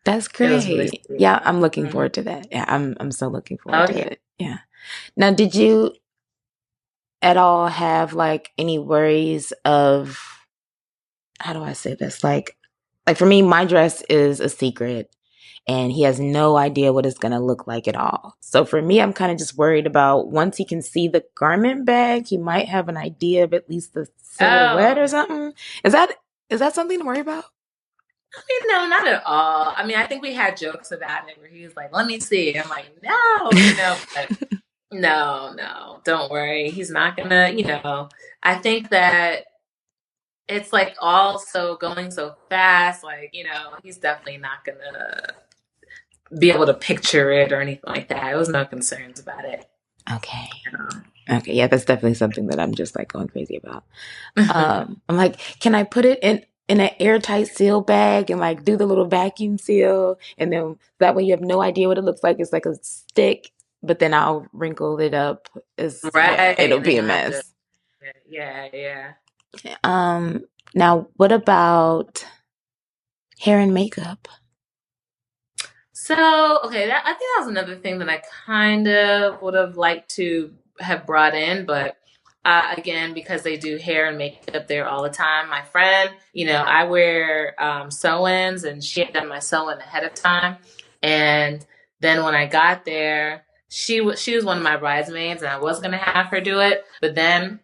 That's great. Really yeah, I'm looking forward to that. Yeah, I'm so looking forward to it. Yeah. Now, did you at all have like any worries of, how do I say this? Like for me, my dress is a secret. And he has no idea what it's going to look like at all. So for me, I'm kind of just worried about once he can see the garment bag, he might have an idea of at least the silhouette or something. Is that something to worry about? I mean, no, not at all. I mean, I think we had jokes about it where he was like, let me see. I'm like, no, but no, don't worry. He's not going to, I think that it's like also going so fast. Like, he's definitely not going to be able to picture it or anything like that. There was no concerns about it. Okay. Okay. Yeah, that's definitely something that I'm just like going crazy about. I'm like, can I put it in an airtight seal bag and like do the little vacuum seal? And then that way you have no idea what it looks like. It's like a stick, but then I'll wrinkle it up. Right. It'll be a mess. Yeah. Now what about hair and makeup? So, okay, I think that was another thing that I kind of would have liked to have brought in, but again, because they do hair and makeup there all the time. My friend, I wear sew-ins, and she had done my sew-in ahead of time. And then when I got there, she was one of my bridesmaids, and I was going to have her do it, but then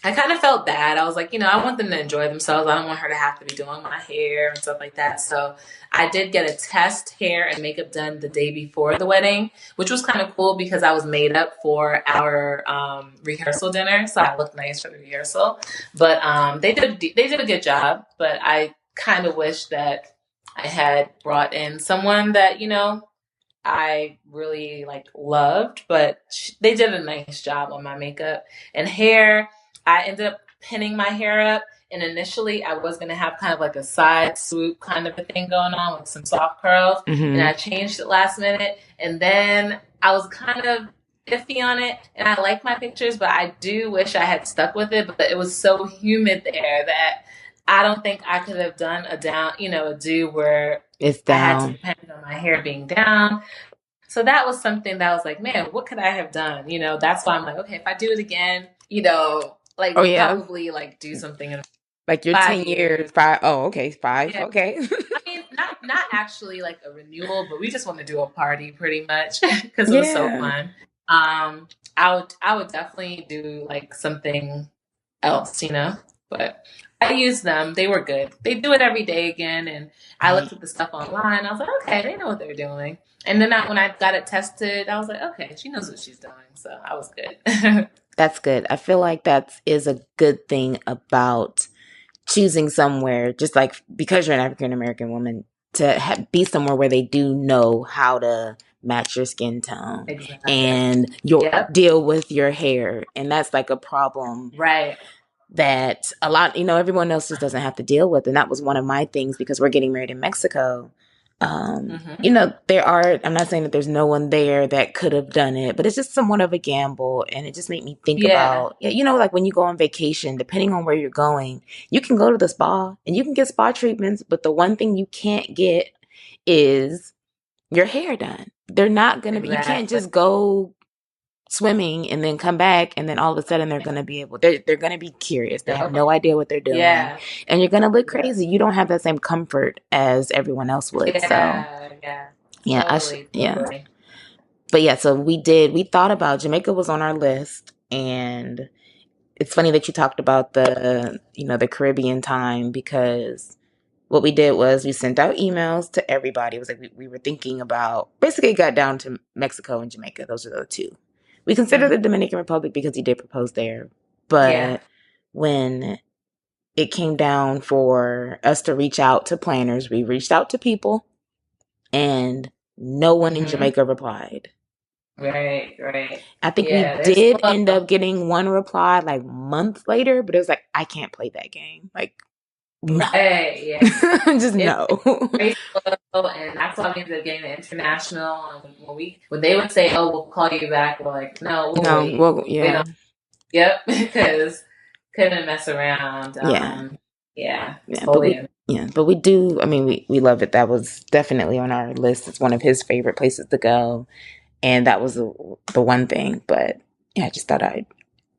I kind of felt bad. I was like, I want them to enjoy themselves. I don't want her to have to be doing my hair and stuff like that. So I did get a test hair and makeup done the day before the wedding, which was kind of cool because I was made up for our rehearsal dinner. So I looked nice for the rehearsal. But they did a good job. But I kind of wish that I had brought in someone that, I really like loved, but they did a nice job on my makeup and hair. I ended up pinning my hair up, and initially I was gonna have kind of like a side swoop kind of a thing going on with some soft curls, and I changed it last minute, and then I was kind of iffy on it, and I like my pictures, but I do wish I had stuck with it, but it was so humid there that I don't think I could have done a do where It's I had to down. depend on my hair being down. So that was something that I was like, man, what could I have done? That's why I'm like, okay, if I do it again, like Oh yeah, probably like do something in like your 5 10 years. years, five. Oh, okay, five. Yeah. Okay. I mean, not actually like a renewal, but we just want to do a party pretty much because it was so Yeah. fun. I would definitely do like something else, but I used them. They were good. They do it every day again, and I looked at the stuff online. I was like, okay, they know what they're doing. And then when I got it tested, I was like, okay, she knows what she's doing. So I was good. That's good. I feel like that is a good thing about choosing somewhere, just like because you're an African American woman, to be somewhere where they do know how to match your skin tone Exactly. and your Yep. deal with your hair. And that's like a problem Right. that a lot, everyone else just doesn't have to deal with. And that was one of my things because we're getting married in Mexico. I'm not saying that there's no one there that could have done it, but it's just somewhat of a gamble. And it just made me think Yeah. about, like when you go on vacation, depending on where you're going, you can go to the spa and you can get spa treatments, but the one thing you can't get is your hair done. They're not going to be, you can't Exactly. just go swimming and then come back and then all of a sudden they're going to be able, they're going to be curious. They have no idea what they're doing. Yeah. And you're going to look crazy. You don't have that same comfort as everyone else would. Totally. But yeah, so we thought about Jamaica was on our list, and it's funny that you talked about the Caribbean time, because what we did was we sent out emails to everybody. It was like we were thinking about, basically it got down to Mexico and Jamaica. Those are the two. We considered the Dominican Republic because he did propose there. But when it came down for us to reach out to planners, we reached out to people and no one in Jamaica replied. Right. I think we did end up getting one reply like months later, but it was like, I can't play that game. Like, no. Right, yeah. Just no. Very slow, and that's why we ended up getting the international. When they would say, "Oh, we'll call you back," we're like, "No, we'll wait." Well, yeah. Yep, because couldn't mess around. Totally. But we do. I mean, we love it. That was definitely on our list. It's one of his favorite places to go, and that was the one thing. But yeah, I just thought I'd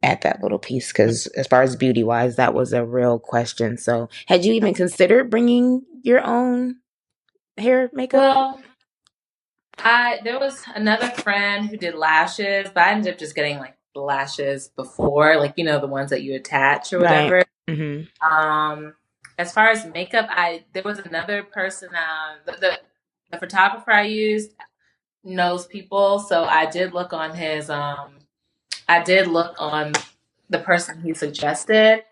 add that little piece because as far as beauty wise, that was a real question. So, had you even considered bringing your own hair makeup? Well, there was another friend who did lashes, but I ended up just getting like the lashes before, like the ones that you attach or whatever. Right. As far as makeup, there was another person. The photographer I used knows people, so I did look on his. I did look on the person he suggested,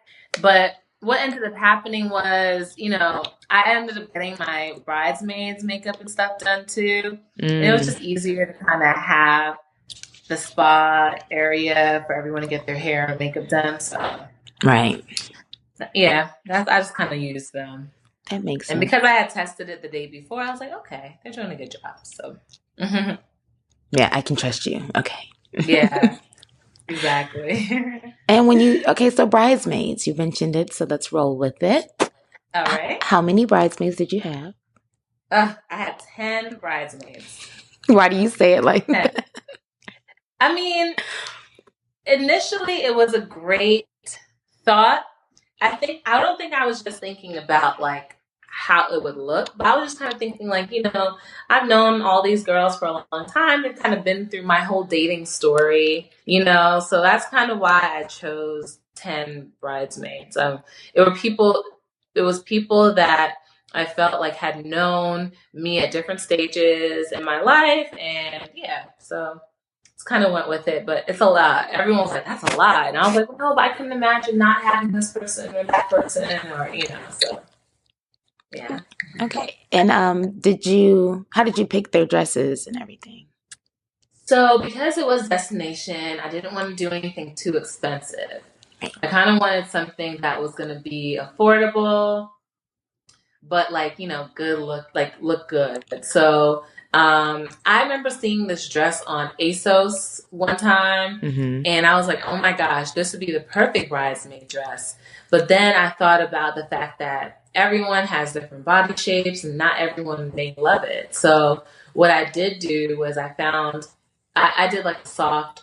but what ended up happening was, I ended up getting my bridesmaids makeup and stuff done too. And it was just easier to kind of have the spa area for everyone to get their hair and makeup done. So, right. Yeah, I just kind of used them. That makes sense. And because I had tested it the day before, I was like, okay, they're doing a good job. So, yeah, I can trust you. Okay. Yeah. Exactly. And so bridesmaids, you mentioned it, so let's roll with it. All right. How many bridesmaids did you have? I had 10 bridesmaids. Why do you say it like that? I mean, initially it was a great thought. I don't think I was just thinking about like how it would look, but I was just kind of thinking like, I've known all these girls for a long time. They've kind of been through my whole dating story, so that's kind of why I chose 10 bridesmaids. It was people that I felt like had known me at different stages in my life. And so it's kind of went with it, but it's a lot. Everyone was like, that's a lot. And I was like, well, no, but I couldn't imagine not having this person or that person or, so. Yeah. Okay. And how did you pick their dresses and everything? So because it was destination, I didn't want to do anything too expensive. Right. I kind of wanted something that was going to be affordable, but like good look good. So I remember seeing this dress on ASOS one time, Mm-hmm. and I was like, oh my gosh, this would be the perfect bridesmaid dress. But then I thought about the fact that everyone has different body shapes, and not everyone may love it. So what I did do was I did like a soft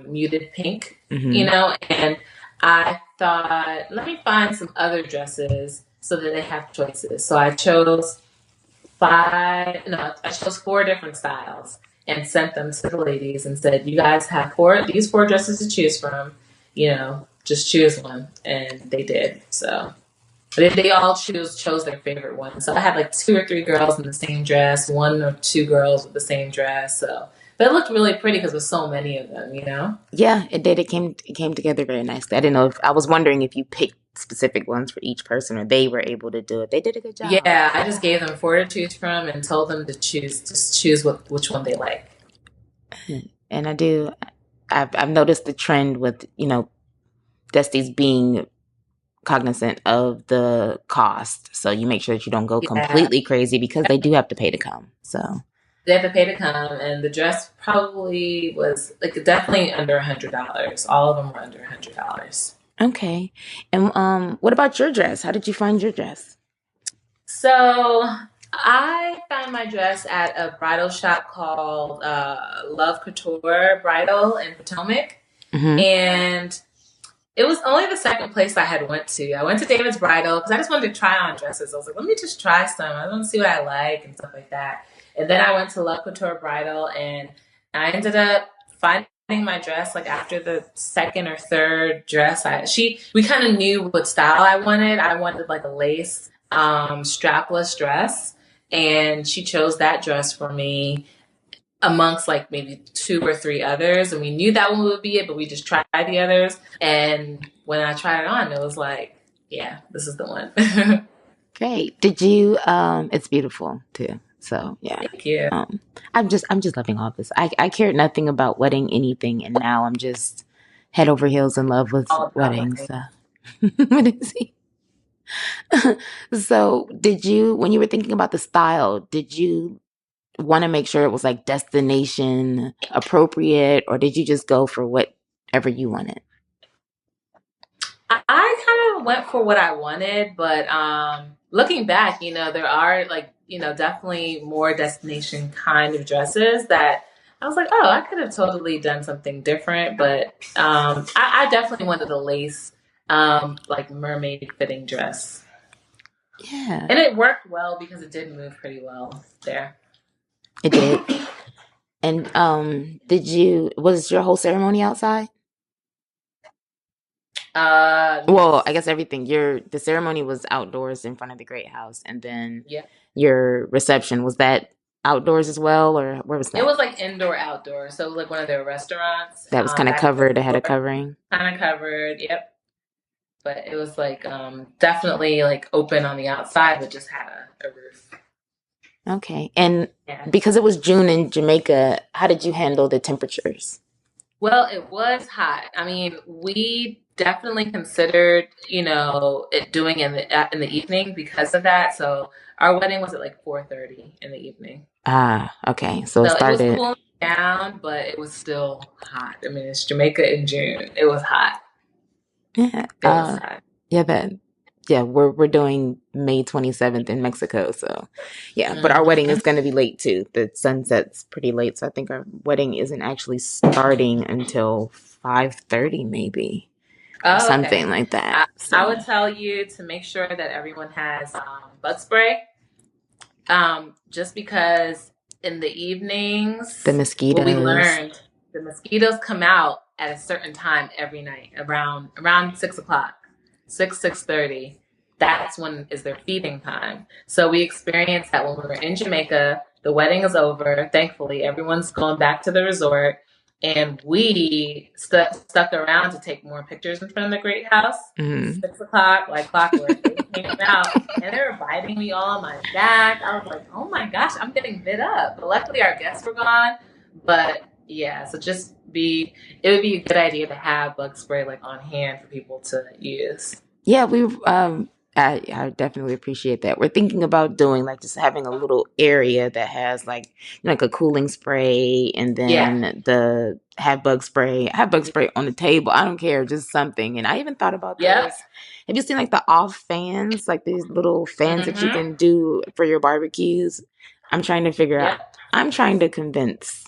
muted pink, Mm-hmm. and I thought, let me find some other dresses so that they have choices. So I chose I chose four different styles and sent them to the ladies and said, you guys have these four dresses to choose from, just choose one. And they did. So they all chose their favorite one. So I had like two or three girls in the same dress, one or two girls with the same dress. So, but it looked really pretty because there's so many of them. Yeah, it did. It came together very nicely. I didn't know if I was wondering if you picked specific ones for each person or they were able to do it. They did a good job. Yeah, I just gave them four to choose from and told them to choose which one they like. And I've noticed the trend with, Desti's being cognizant of the cost. So you make sure that you don't go Yeah, completely crazy because they do have to pay to come. So they have to pay to come, and the dress probably was like definitely under $100. All of them were under $100. okay. And what about your dress? How did you find your dress? So I found my dress at a bridal shop called Love Couture Bridal in Potomac, Mm-hmm. and it was only the second place I had went to. I went to David's Bridal because I just wanted to try on dresses. I was like, let me just try some. I want to see what I like and stuff like that. And then I went to Love Couture Bridal, and I ended up finding my dress like after the second or third dress. We kind of knew what style I wanted. I wanted like a lace strapless dress, and she chose that dress for me amongst like maybe two or three others, and we knew that one would be it, but we just tried the others. And when I tried it on, it was like, yeah, this is the one. Great. Did you it's beautiful too. So yeah. Thank you. I'm just loving all this. I cared nothing about wedding anything and now I'm just head over heels in love with All about weddings. wedding. So what is he? So when you were thinking about the style, did you want to make sure it was like destination appropriate or did you just go for whatever you wanted? I kind of went for what I wanted, but looking back, there are like, definitely more destination kind of dresses that I was like, oh, I could have totally done something different. But I definitely wanted a lace, like mermaid fitting dress. Yeah, And it worked well because it did move pretty well there. it did. And was your whole ceremony outside? Well, I Yes. guess the ceremony was outdoors in front of the great house, and then Yeah. your reception, was that outdoors as well, or where was It that? was like indoor outdoor. So it was like one of their restaurants. That was kind of Back covered, ahead of covering. kind of covered. Yep. But it was like definitely like open on the outside, but just had a roof. Okay. And Yeah. because it was June in Jamaica, how did you handle the temperatures? Well, it was hot. I mean, we definitely considered, it doing in the evening because of that. So our wedding was at like 4:30 in the evening. Ah, okay. So it So it was started. cooling down, but it was still hot. I mean, it's Jamaica in June. It was hot. Yeah. It was hot. Yeah, we're doing May 27th in Mexico, so yeah, but our wedding Mhm. is going to be late too. The sunset's pretty late, so I think our wedding isn't actually starting until 5:30 maybe, or Oh, something okay. like that. I would So, tell you to make sure that everyone has bug spray. Just because in the the evenings, what we mosquitoes. learned, the mosquitoes come out at a certain time every night, around 6 o'clock, 6:30. That's when is their feeding time. So we experienced that when we were in Jamaica. The wedding is over. Thankfully, everyone's going back to the resort, and we stuck around to take more pictures in front of the great house. Mhm. 6 o'clock, like clockwork, they came out and they were biting me all on my back. I was like, oh my gosh, I'm getting bit up. But luckily our guests were gone. But yeah, so it would be a good idea to have bug spray like on hand for people to use. Yeah, I definitely appreciate that. We're thinking about doing like just having a little area that has like a cooling spray, and Yeah. then the have bug spray on the table. I don't care, just something. And I even thought about Yep. those. Have you seen like the off fans, like these little fans that you Mm-hmm. can do for your barbecues? I'm trying to figure out. Yep. I'm trying to convince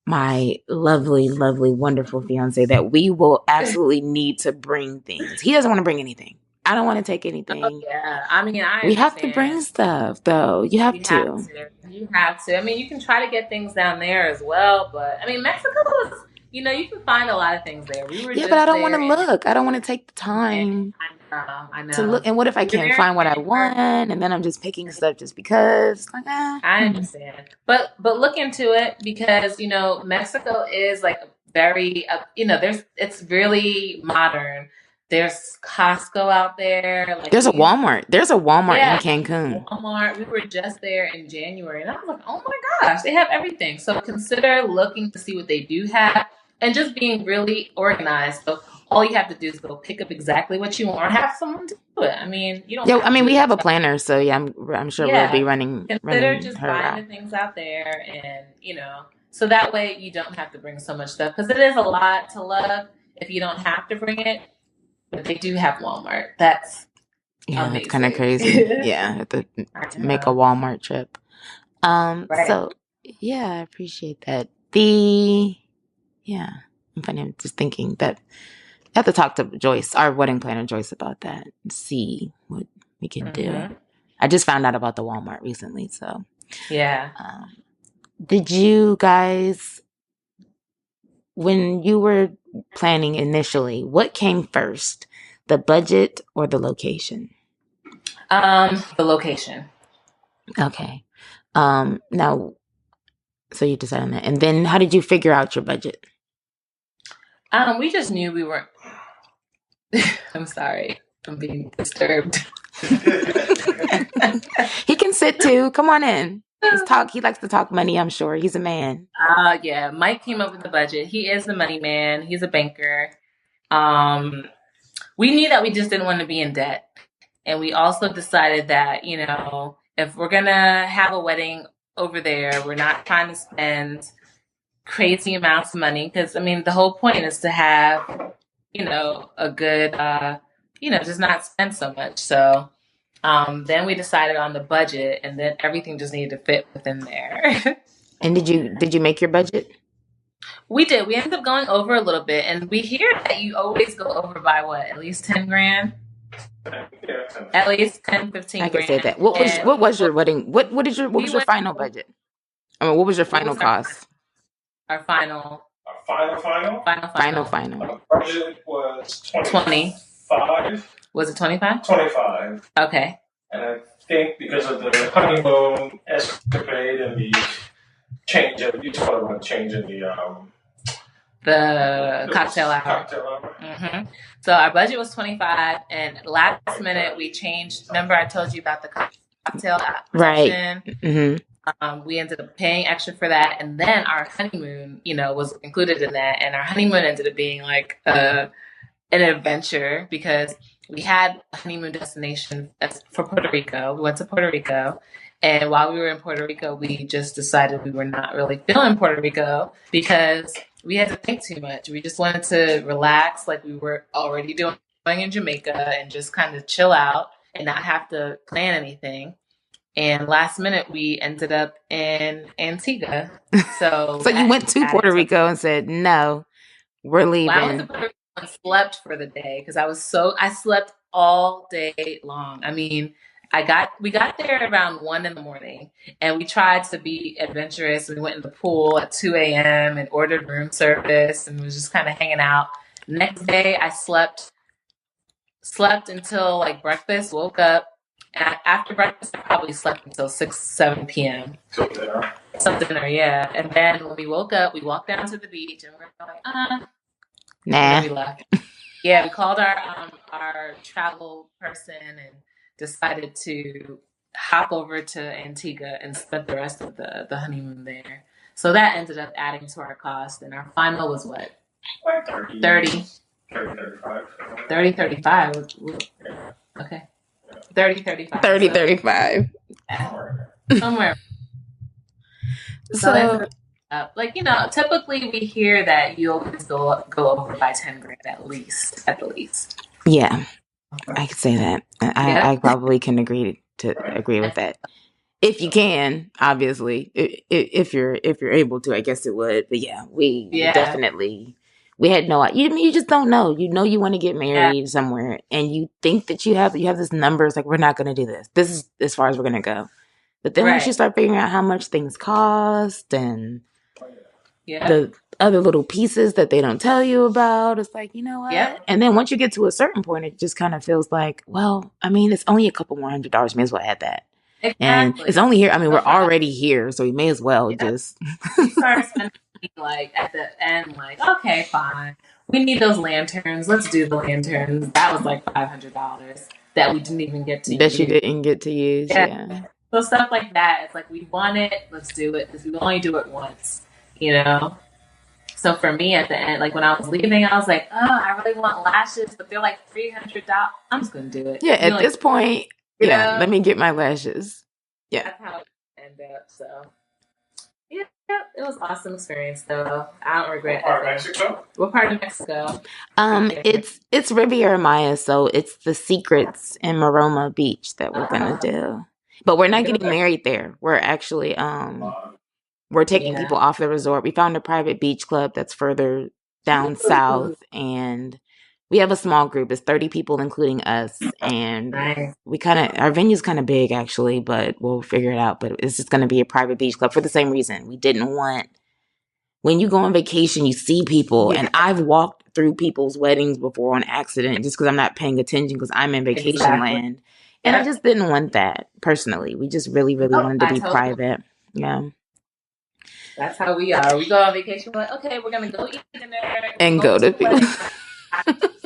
my lovely, lovely, wonderful fiance that we will absolutely need to bring things. He doesn't want to bring anything. I don't want to take Oh anything. yeah. I mean, I We have to bring understand. stuff, though. You have You have to. to. You have to. I mean, you can try to get things down there as well, but I mean, Mexico is, you can find a lot of things there. We were Yeah, but I just don't want there to in look. I don't want to take the and time I to look. know. And what if I We were can't there find what in I January. want? And then I'm just picking stuff just because. Like, I understand, but look into it because Mexico is like very it's really modern. There's Costco out there, like there's a Walmart. There's a Walmart in yeah, Cancun. Walmart. We were just there in January, and I was like, oh my gosh, they have everything. So consider looking to see what they do have, and just being really organized. So all you have to do is go pick up exactly what you want, or have someone do it. I mean, you don't Yeah, I have to mean, do we it have a yourself. planner, so yeah, I'm sure we'll be Yeah. Consider running just her buying the around. things out there and, so that way you don't have to bring so much stuff because it is a lot to love if you don't have to bring it. But they do have Walmart. That's Yeah, that's kind of amazing. crazy. Yeah, have to I make a know. Walmart trip. Right. So yeah, I appreciate that. Yeah, I'm funny. I'm just thinking that I have to talk to Joyce, our wedding planner, Joyce, about that and see what we can do. Mm-hmm. I just found out about the Walmart recently. So, Yeah. um, did you guys, when you were planning initially, what came first, the budget or the location? The location. Okay. Now, so you decided on that, and then how did you figure out your budget? We just knew we weren't. I'm sorry. I'm being disturbed. He can sit too. Come on in. He likes to talk money, I'm sure. He's a man. Yeah. Mike came up with the budget. He is the money man. He's a banker. Um, we knew that we just didn't want to be in debt. And we also decided that, if we're going to have a wedding over there, we're not trying to spend crazy amounts of money. Because, I mean, the whole point is to have, a good, just not spend so much. So then we decided on the budget, and then everything just needed to fit within there. And did you make your budget? We did. We ended up going over a little bit. And we hear that you always go over by what? At least 10 grand? At least 10, 15 I can say grand. that. What was your wedding? What We was your went, final budget? I mean, what was your what final was cost? our final? Final. Our budget was 20. 25. Was it 25? 25. Okay. And I think because of the honeymoon escapade and the change of, you talk about changing The cocktail hour. Cocktail hour. Mm-hmm. So our budget was 25, and last minute we changed. Remember, I told you about the cocktail Right. section? Mm-hmm. We ended up paying extra for that, and then our honeymoon, was included in that. And our honeymoon ended up being like an adventure because we had a honeymoon destination for Puerto Rico. We went to Puerto Rico, and while we were in Puerto Rico, we just decided we were not really feeling Puerto Rico because we had to think too much. We just wanted to relax like we were already doing in Jamaica and just kind of chill out and not have to plan anything. And last minute, we ended up in Antigua. So So you went to Puerto Rico and said, "No, we're leaving." Well, I went to Puerto Rico and slept for the day because I slept all day long. I mean, we got there around 1 a.m. and we tried to be adventurous. We went in the pool at 2 a.m. and ordered room service and was just kind of hanging out. Next day, I slept until like breakfast, woke up. And after breakfast, I probably slept until 6, 7 p.m. So dinner. Some dinner, yeah. And then when we woke up, we walked down to the beach and we were like, And then we Nah. left. Yeah, we called our travel person and decided to hop over to Antigua and spent the rest of the honeymoon there. So that ended up adding to our cost, and our final was what? Like 30. 35. 30, 35. Okay. 30, 35. 30, So, 35. somewhere. So Like, typically we hear that you always go over by 10 grand at the least. yeah, I could say that. I probably can agree with that. If you can, obviously, if you're able to, I guess it would. But yeah, we definitely, we had no. You just don't know. You want to get married somewhere, and you think that you have this number. It's like, we're not going to do this. This is as far as we're going to go. But then once you start figuring out how much things cost and the other little pieces that they don't tell you about, it's like, you know what? Yep. And then once you get to a certain point, it just kind of feels like, well, I mean, it's only a couple more $100. May as well add that. Exactly. And it's only here. I mean, we're already here, so we may as well just. We started spending like at the end, like, okay, fine. We need those lanterns. Let's do the lanterns. That was like $500 that we didn't even get to use. That you didn't get to use, yeah. So stuff like that. It's like, we want it. Let's do it, because we only do it once, So for me at the end, like when I was leaving, I was like, oh, I really want lashes, but they're like $300. I'm just going to do it. Yeah, at this point, let me get my lashes. Yeah. That's how it ended up. So, yeah, it was an awesome experience, though. I don't regret it. What part of Mexico? What part of Mexico? It's Riviera Maya, so it's the Secrets in Maroma Beach that we're going to do. But we're not getting married there. We're actually, we're taking people off the resort. We found a private beach club that's further down south, and we have a small group. It's 30 people, including us. And our venue's kind of big, actually, but we'll figure it out. But it's just going to be a private beach club for the same reason. We didn't want, when you go on vacation, you see people. And I've walked through people's weddings before on accident just because I'm not paying attention because I'm in vacation land. And I just didn't want that, personally. We just really, really wanted to be private. Yeah. That's how we are. We go on vacation. We're like, okay, we're going to go eat dinner. And go to people.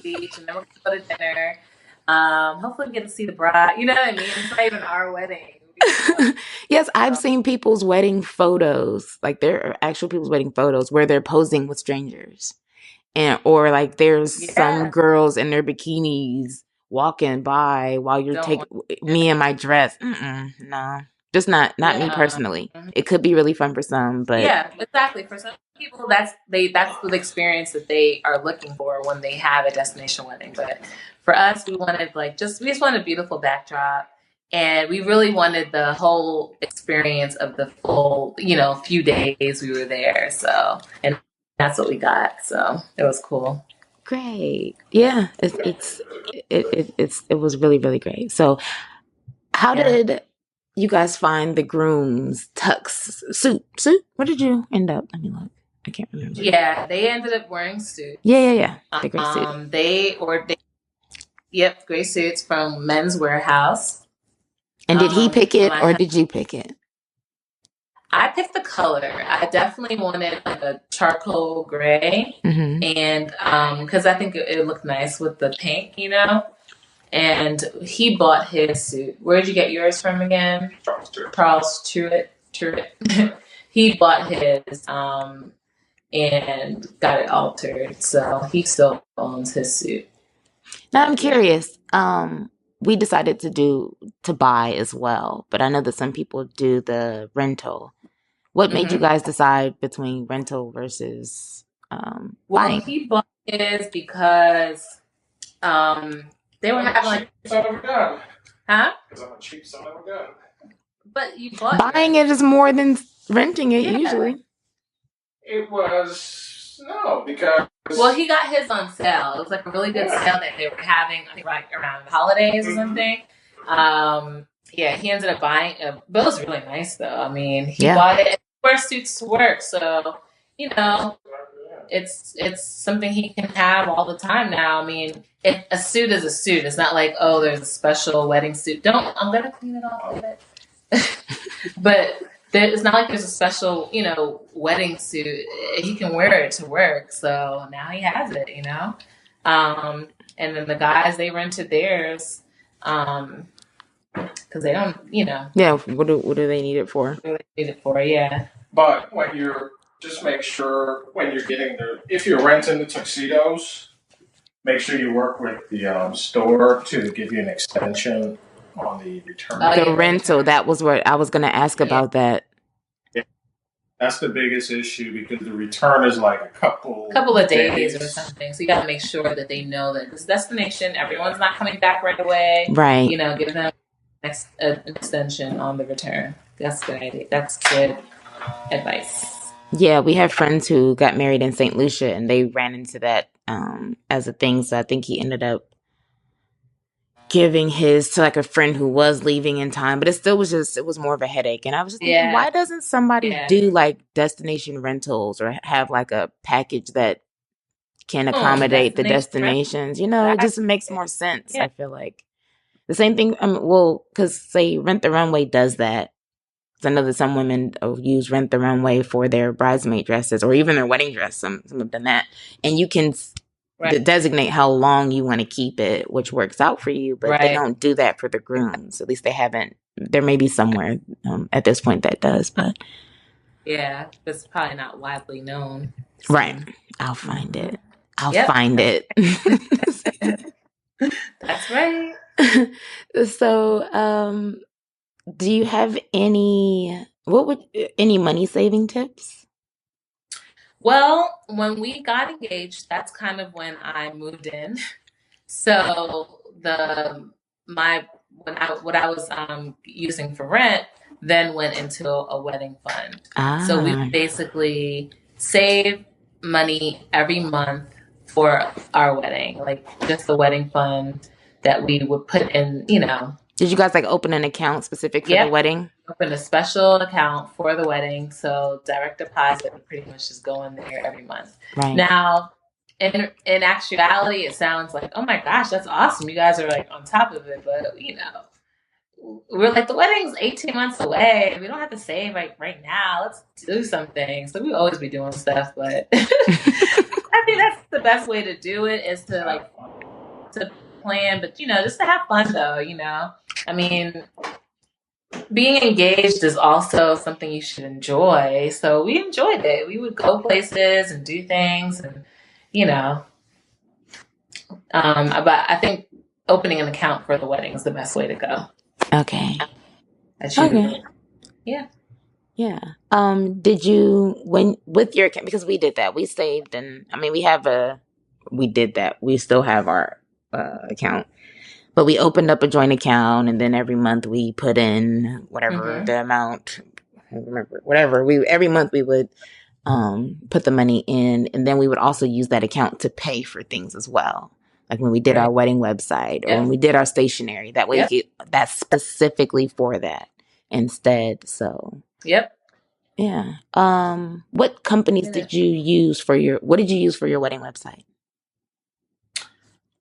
Beach, and then we're going to go to dinner. Hopefully we get to see the bride. You know what I mean? It's not even our wedding. Yes, I've seen people's wedding photos. Like, there are actual people's wedding photos where they're posing with strangers. Or like there's some girls in their bikinis walking by while you're taking me in my dress. No. Just not me personally. Mm-hmm. It could be really fun for some, but exactly. For some people, that's the experience that they are looking for when they have a destination wedding. But for us, we wanted we just wanted a beautiful backdrop, and we really wanted the whole experience of the full, few days we were there. So, and that's what we got. So it was cool. Great, yeah. It was really, really great. So, how did you guys find the groom's tux suit? What did you end up? Let me look. I can't remember. Yeah, they ended up wearing suits. Yeah. The gray suit. They gray suits from Men's Warehouse. And did he pick it or did you pick it? I picked the color. I definitely wanted like a charcoal gray, and because I think it looked nice with the pink, And he bought his suit. Where'd you get yours from again? Charles Truitt. He bought his and got it altered, so he still owns his suit. Now I'm curious. We decided to buy as well, but I know that some people do the rental. What made you guys decide between rental versus buying? Well, he bought his because they were having like son of a gun. Huh? Because I'm a cheap son of a gun. But you bought buying it is more than renting it usually. It was because he got his on sale. It was like a really good sale that they were having, I think, right around the holidays or something. He ended up buying it, but it was really nice though. I mean, he bought it. He wears suits to work, so it's something he can have all the time now. I mean, if a suit is a suit, it's not like, oh, there's a special wedding suit. I'm gonna clean it off a bit. But it's not like there's a special, wedding suit. He can wear it to work, so now he has it, And then the guys, they rented theirs. because they don't, Yeah. What do they need it for? really need it for. Yeah. But when you're just make sure when you're getting if you're renting the tuxedos, make sure you work with the store to give you an extension on the return. The rental. That was what I was going to ask about that. Yeah. That's the biggest issue because the return is like a couple of days or something. So you got to make sure that they know that this destination, everyone's not coming back right away. Right. Give them an extension on the return. That's good idea. That's good advice. Yeah, we have friends who got married in St. Lucia and they ran into that as a thing. So I think he ended up giving his to like a friend who was leaving in time, but it was more of a headache. And I was just thinking, why doesn't somebody do like destination rentals or have like a package that can accommodate the destinations? It just makes more sense. I feel like the same thing. Because say Rent the Runway does that. I know that some women use Rent the Runway for their bridesmaid dresses or even their wedding dress. Some have done that. And you can designate how long you want to keep it, which works out for you. But they don't do that for the grooms. At least they haven't. There may be somewhere at this point that does. But yeah, it's probably not widely known. So. Right. I'll find it. Find it. That's right. So, do you have any money saving tips? Well, when we got engaged, that's kind of when I moved in. So what I was using for rent then went into a wedding fund. So we basically save money every month for our wedding, like just the wedding fund that we would put in, Did you guys like open an account specific for the wedding? Open a special account for the wedding. So direct deposit would pretty much just go in there every month. Right. Now, in actuality, it sounds like, oh my gosh, that's awesome. You guys are like on top of it. But, we're like, the wedding's 18 months away. We don't have to save like right now. Let's do something. So we always be doing stuff. But I think that's the best way to do it is to plan. But, just to have fun though, I mean, being engaged is also something you should enjoy. So we enjoyed it. We would go places and do things and, but I think opening an account for the wedding is the best way to go. Okay. Yeah. Yeah. Did you, with your account, because we did that, we saved and, we did that. We still have our account. But we opened up a joint account, and then every month we put in whatever the amount. I don't remember every month we would put the money in, and then we would also use that account to pay for things as well. Like when we did our wedding website or when we did our stationery. That way, that's specifically for that instead. So. Yep. Yeah. What companies did you use what did you use for your wedding website?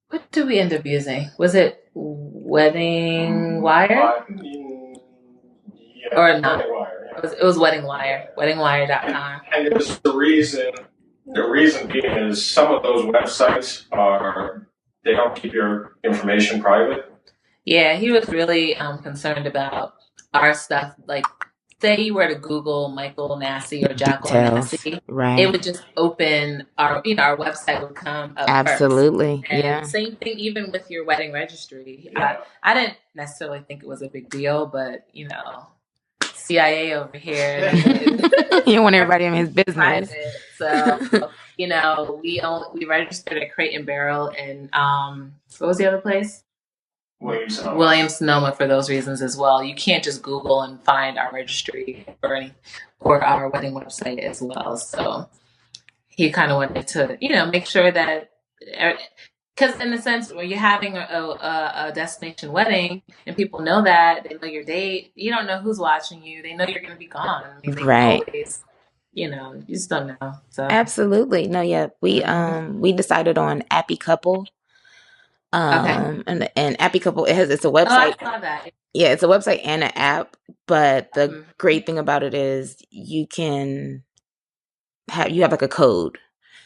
What did we end up using? Was it Wedding Wire? Yeah, or not? Wedding Wire, yeah. It was Wedding Wire. WeddingWire.com. And it was the reason being is some of those websites they don't keep your information private. Yeah, he was really concerned about our stuff. Like, say you were to Google Michael Nassi or Jacqueline Nassi, it would just open our website would come up. Absolutely. First. And same thing even with your wedding registry. Yeah. I didn't necessarily think it was a big deal, but CIA over here. You don't want everybody in his business. So, we registered at Crate and Barrel and what was the other place? Williams-Sonoma for those reasons as well. You can't just Google and find our registry or our wedding website as well. So he kind of wanted to, make sure that, because in a sense, when you're having a destination wedding and people know that, they know your date, you don't know who's watching you. They know you're going to be gone. Always, you just don't know. So absolutely. No, yeah. We decided on Appy Couple. And Appy Couple, it's a website. Oh, I saw that. Yeah, it's a website and an app. But the great thing about it is you have like a code.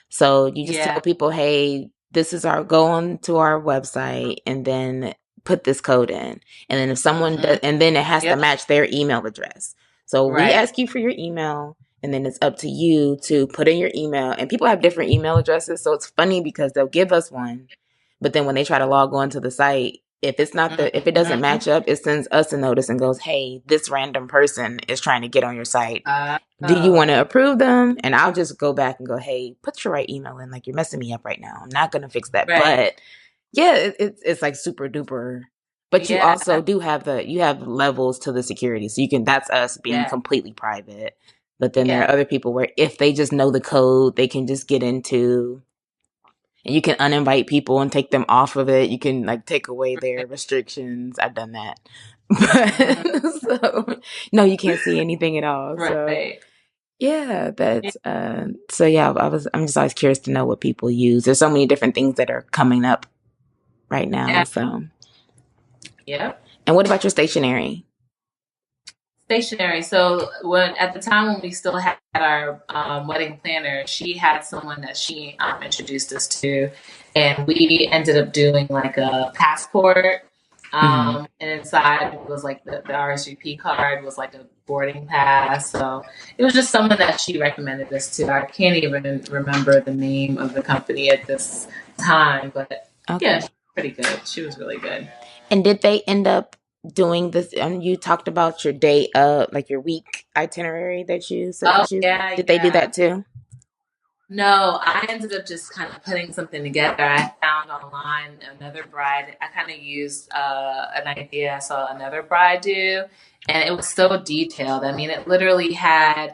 So you just tell people, hey, this is go on to our website, and then put this code in. And then if someone does, and then it has to match their email address. So we ask you for your email, and then it's up to you to put in your email. And people have different email addresses. So it's funny because they'll give us one, but then when they try to log on to the site, if it's not if it doesn't match up, it sends us a notice and goes, hey, this random person is trying to get on your site. Do you want to approve them? And I'll just go back and go, hey, put your right email in. Like, you're messing me up right now. I'm not going to fix that. But yeah, it's like super duper. But you also do have you have levels to the security. So that's us being completely private. But then there are other people where if they just know the code, they can just get into, and you can uninvite people and take them off of it. You can like take away their restrictions. I've done that. But so no, you can't see anything at all. So yeah, that's so yeah, I'm just always curious to know what people use. There's so many different things that are coming up right now. So and what about your stationery? Stationery. So at the time when we still had our wedding planner, she had someone that she introduced us to, and we ended up doing like a passport. And inside was like the RSVP card was like a boarding pass. So it was just someone that she recommended us to. I can't even remember the name of the company at this time, but yeah, she's pretty good. She was really good. And did they end up doing this? And you talked about your day like your week itinerary that you said. Did they do that too? No, I ended up just kind of putting something together. I found online another bride. I kind of used an idea I saw another bride do, and it was so detailed. I mean, it literally had,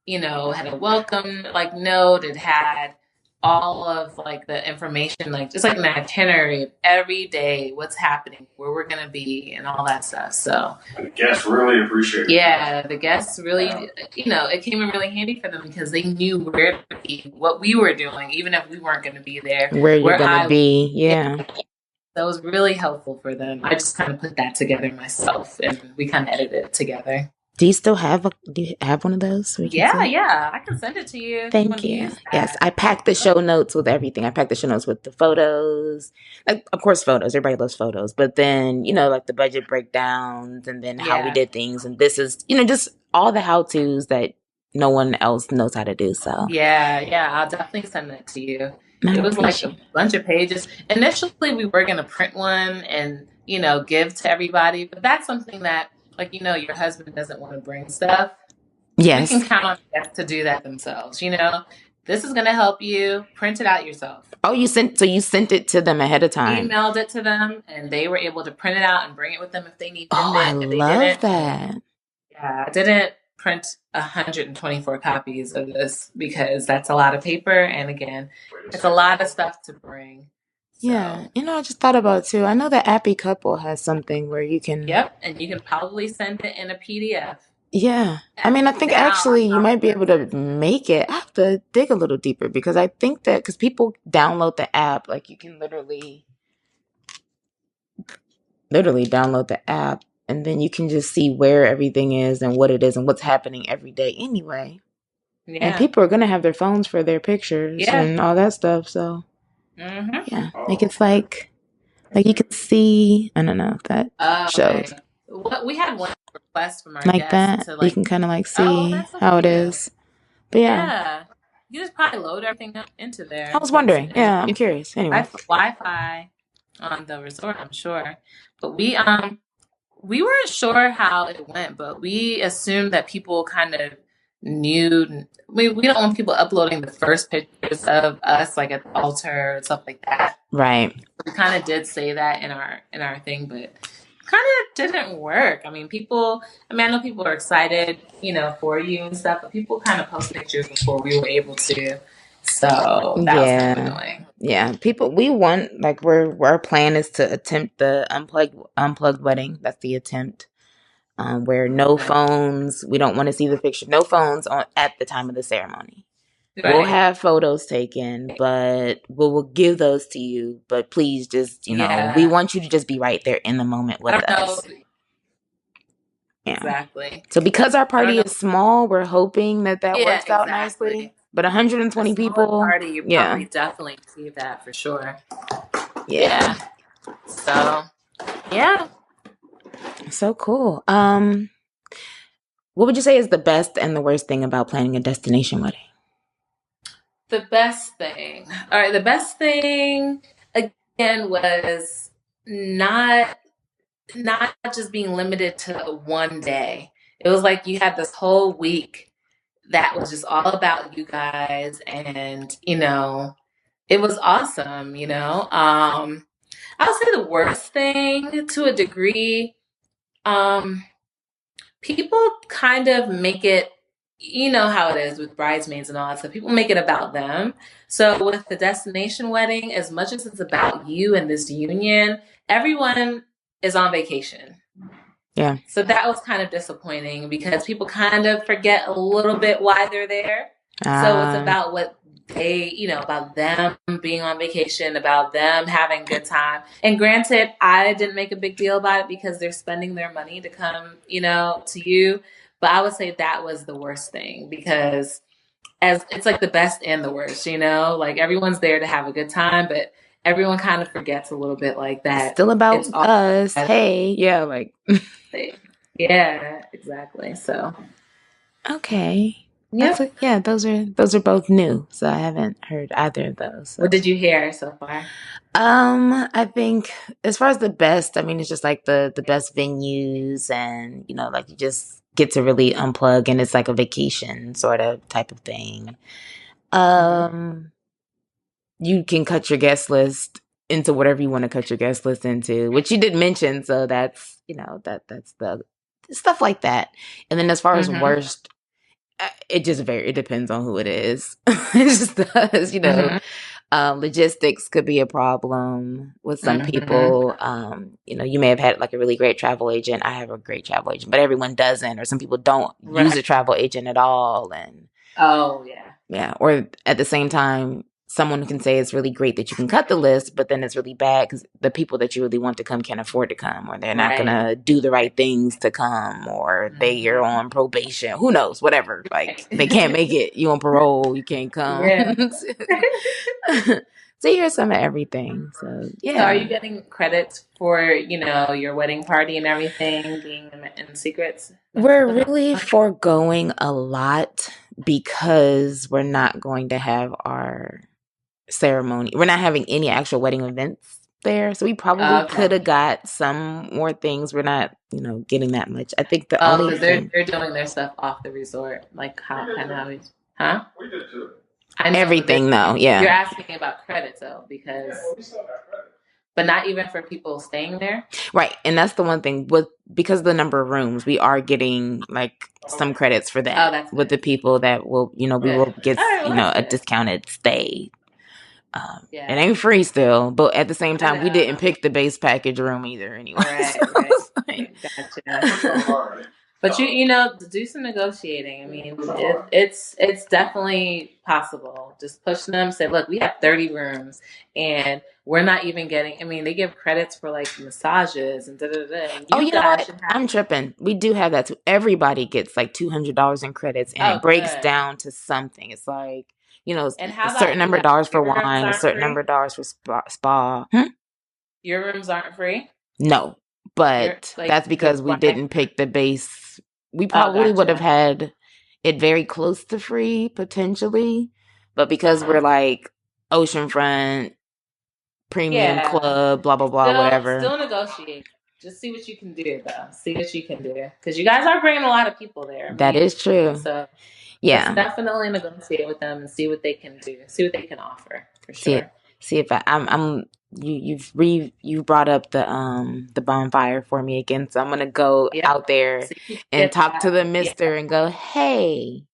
had a welcome note. It had all of the information, just like an itinerary of every day, what's happening, where we're going to be, and all that stuff. So the guests really appreciated it. Yeah, the guests really, it came in really handy for them because they knew where to be, what we were doing, even if we weren't going to be there. Where you're going to be, yeah. That was really helpful for them. I just kind of put that together myself, and we kind of edited it together. Do you still have one of those? Yeah, I can send it to you. Thank you. Yes, I packed the show notes with everything. I packed the show notes with the photos. Of course, photos. Everybody loves photos. But then, the budget breakdowns and then how we did things. And this is, just all the how-tos that no one else knows how to do. So yeah, I'll definitely send that to you. It was like a bunch of pages. Initially, we were going to print one and, give to everybody. But that's something that, your husband doesn't want to bring stuff. Yes. You can count on guests to do that themselves. This is going to help you. Print it out yourself. Oh, you sent it to them ahead of time. Emailed it to them, and they were able to print it out and bring it with them if they needed it. I love that. Yeah, I didn't print 124 copies of this because that's a lot of paper, and again, it's a lot of stuff to bring. So. Yeah, I just thought about it too. I know that Appy Couple has something where you can. Yep, and you can probably send it in a PDF. Yeah, I mean, I think actually you might be able to make it. I have to dig a little deeper because I think that because people download the app, you can literally download the app, and then you can just see where everything is and what it is and what's happening every day anyway. Yeah. And people are gonna have their phones for their pictures and all that stuff, so. Yeah, it's like you can see. I don't know if that shows. We had one request from our guests that to you can kind of see how it is. But yeah, you just probably load everything up into there. I was wondering. Yeah, I'm curious. Anyway, Wi-Fi on the resort, I'm sure, but we weren't sure how it went, but we assumed that people kind of knew. We don't want people uploading the first pictures of us at the altar and stuff like that. Right. We kind of did say that in our thing, but kind of didn't work. I mean, I know people are excited, for you and stuff, but people kind of post pictures before we were able to. So that was kind of annoying. Yeah, we want our plan is to attempt the unplugged wedding. That's the attempt. Where no phones, we don't want to see the picture. No phones at the time of the ceremony. Right. We'll have photos taken, but we'll give those to you. But please just, we want you to just be right there in the moment with us. Yeah. Exactly. So because our party is small, we're hoping that works out nicely. But 120 people. Party, you probably definitely see that for sure. Yeah. So Yeah. So cool. What would you say is the best and the worst thing about planning a destination wedding? The best thing. All right. The best thing again was not not just being limited to one day. It was like you had this whole week that was just all about you guys, and it was awesome. I would say the worst thing to a degree, um, people kind of make it, you know how it is with bridesmaids and all that stuff. People make it about them. So with the destination wedding, as much as it's about you and this union, everyone is on vacation. Yeah. So that was kind of disappointing because people kind of forget a little bit why they're there. So it's about what about them being on vacation, about them having a good time. And granted, I didn't make a big deal about it because they're spending their money to come, to you. But I would say that was the worst thing because as it's like the best and the worst, like everyone's there to have a good time, but everyone kind of forgets a little bit like that. Still about It's all us. Hey, yeah, like yeah, exactly. So okay. yeah. Those are both new, so I haven't heard either of those. So. What did you hear so far? I think as far as the best, I mean, it's just like the best venues, and like you just get to really unplug, and it's like a vacation sort of type of thing. You can cut your guest list into whatever you want to cut your guest list into, which you did mention. So that's that's the stuff like that. And then as far as worst, it depends on who it is. It just does, logistics could be a problem with some people. You may have had like a really great travel agent. I have a great travel agent, but everyone doesn't, or some people don't use a travel agent at all. And yeah. Or at the same time, someone can say it's really great that you can cut the list, but then it's really bad because the people that you really want to come can't afford to come, or they're not going to do the right things to come, or they are on probation. Who knows? Whatever. Like they can't make it. You on parole. You can't come. Yeah. So you hear some of everything. So yeah. So are you getting credits for your wedding party and everything being in secrets? We're really foregoing a lot because we're not going to have our ceremony. We're not having any actual wedding events there. So we probably could have got some more things. We're not, getting that much. I think the only thing... they're doing their stuff off the resort. Like how huh? We did too. Everything though, yeah. You're asking about credits though, because we still got credit. But not even for people staying there? Right. And that's the one thing because of the number of rooms, we are getting like some credits for that. That's with the people that will, we will get, a discounted stay. It ain't free still, but at the same time, we didn't pick the base package room either anyway. Right. Gotcha. But do some negotiating. I mean, it's definitely possible. Just push them. Say, look, we have 30 rooms, and we're not even getting. I mean, they give credits for like massages and da da da. You know what? I'm tripping. We do have that too. Everybody gets like $200 in credits, and it breaks down to something. It's like and a certain number of dollars for wine, a certain number of dollars for spa. Your rooms aren't free? No, but that's because we didn't pick the base. We probably would have had it very close to free potentially, but because we're like oceanfront, premium club, blah blah blah, whatever. Still negotiate. Just see what you can do, though. See what you can do, because you guys are bringing a lot of people there. That is true. So yeah, definitely negotiate with them and see what they can do. See what they can offer for sure. See if I'm you've brought up the bonfire for me again, so I'm gonna go out there and talk to the mister and go, hey,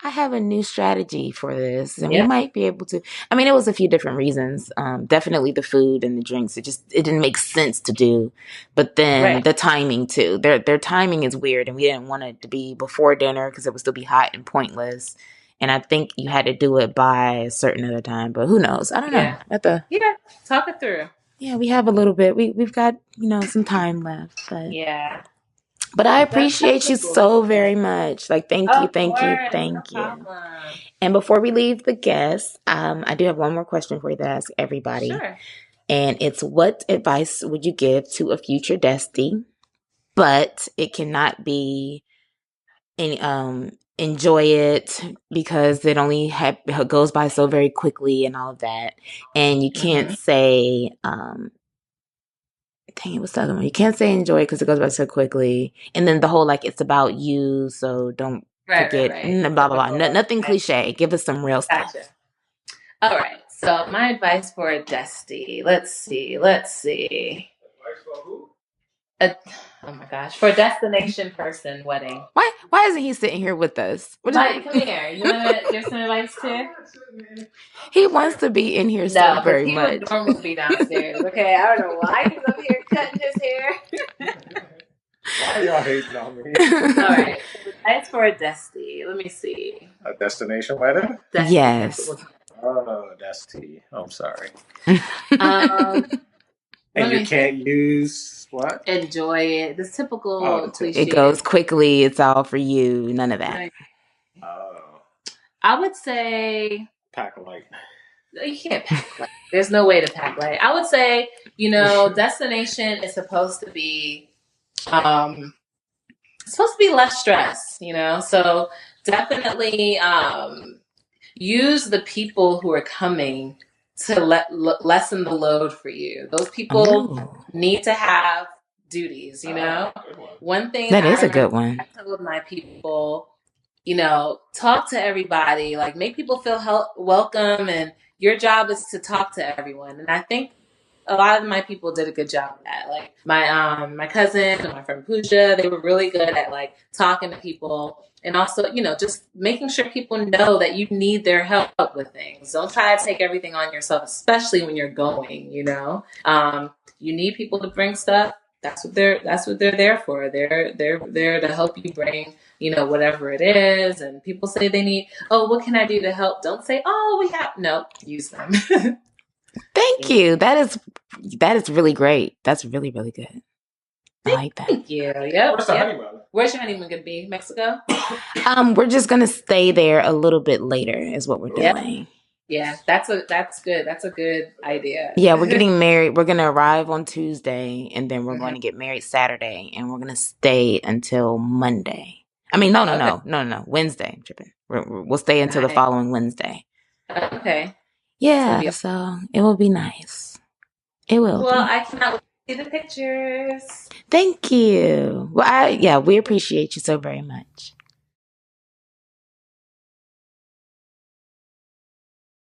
I have a new strategy for this, and we might be able to. I mean, it was a few different reasons. Definitely the food and the drinks. It didn't make sense to do, but then the timing too. Their timing is weird, and we didn't want it to be before dinner because it would still be hot and pointless. And I think you had to do it by a certain other time, but who knows? I don't know. Talk it through. Yeah, we have a little bit. We've got some time left, but But I appreciate you so very much. Like, thank you. And before we leave the guests, I do have one more question for you to ask everybody. Sure. And it's, what advice would you give to a future Desti? But it cannot be enjoy it, because it only goes by so very quickly and all of that. And you can't say dang it, what's the other one? You can't say enjoy it because it goes by so quickly. And then the whole, like, it's about you, so don't forget, blah, blah, blah. Nothing cliche. Give us some real stuff. Gotcha. All right. So my advice for a Desti. Let's see. Advice for who? Oh my gosh. For a destination person wedding. Why isn't he sitting here with us? Mike, come here. You want to give some advice too? He wants to be in here so very he much. Would normally be downstairs. Okay, I don't know why he's up here cutting his hair. Why y'all hating on me? All right. Advice for a Desti. Let me see. A destination wedding? Yes. Oh, Desti. I'm sorry. And you can't use what? Enjoy it. This typical cliche. It goes quickly. It's all for you. None of that. Oh. I would say Pack light. You can't pack light. There's no way to pack light. I would say, destination is supposed to be less stress, So definitely use the people who are coming to lessen the load for you. Those people need to have duties, One thing that is a good one. I told my people, talk to everybody, like make people feel welcome, and your job is to talk to everyone. And I think a lot of my people did a good job of that. Like my cousin and my friend Pooja, they were really good at like talking to people. And also, just making sure people know that you need their help with things. Don't try to take everything on yourself, especially when you're going, you need people to bring stuff. That's what they're there for. They're there to help you bring, whatever it is. And people say they need, what can I do to help? Don't say, use them. Thank you. That is really great. That's really, really good. I like that. Thank you. Yep. Where's the honeymoon? Where's your honeymoon going to be? Mexico? We're just going to stay there a little bit later is what we're doing. Yeah, that's good. That's a good idea. Yeah, we're getting married. We're going to arrive on Tuesday, and then we're going to get married Saturday, and we're going to stay until Monday. I mean, no. Wednesday. I'm tripping. We'll stay until the following Wednesday. Okay. Yeah, so it will be nice. It will. Well, I cannot wait to see the pictures. Thank you. Well, we appreciate you so very much.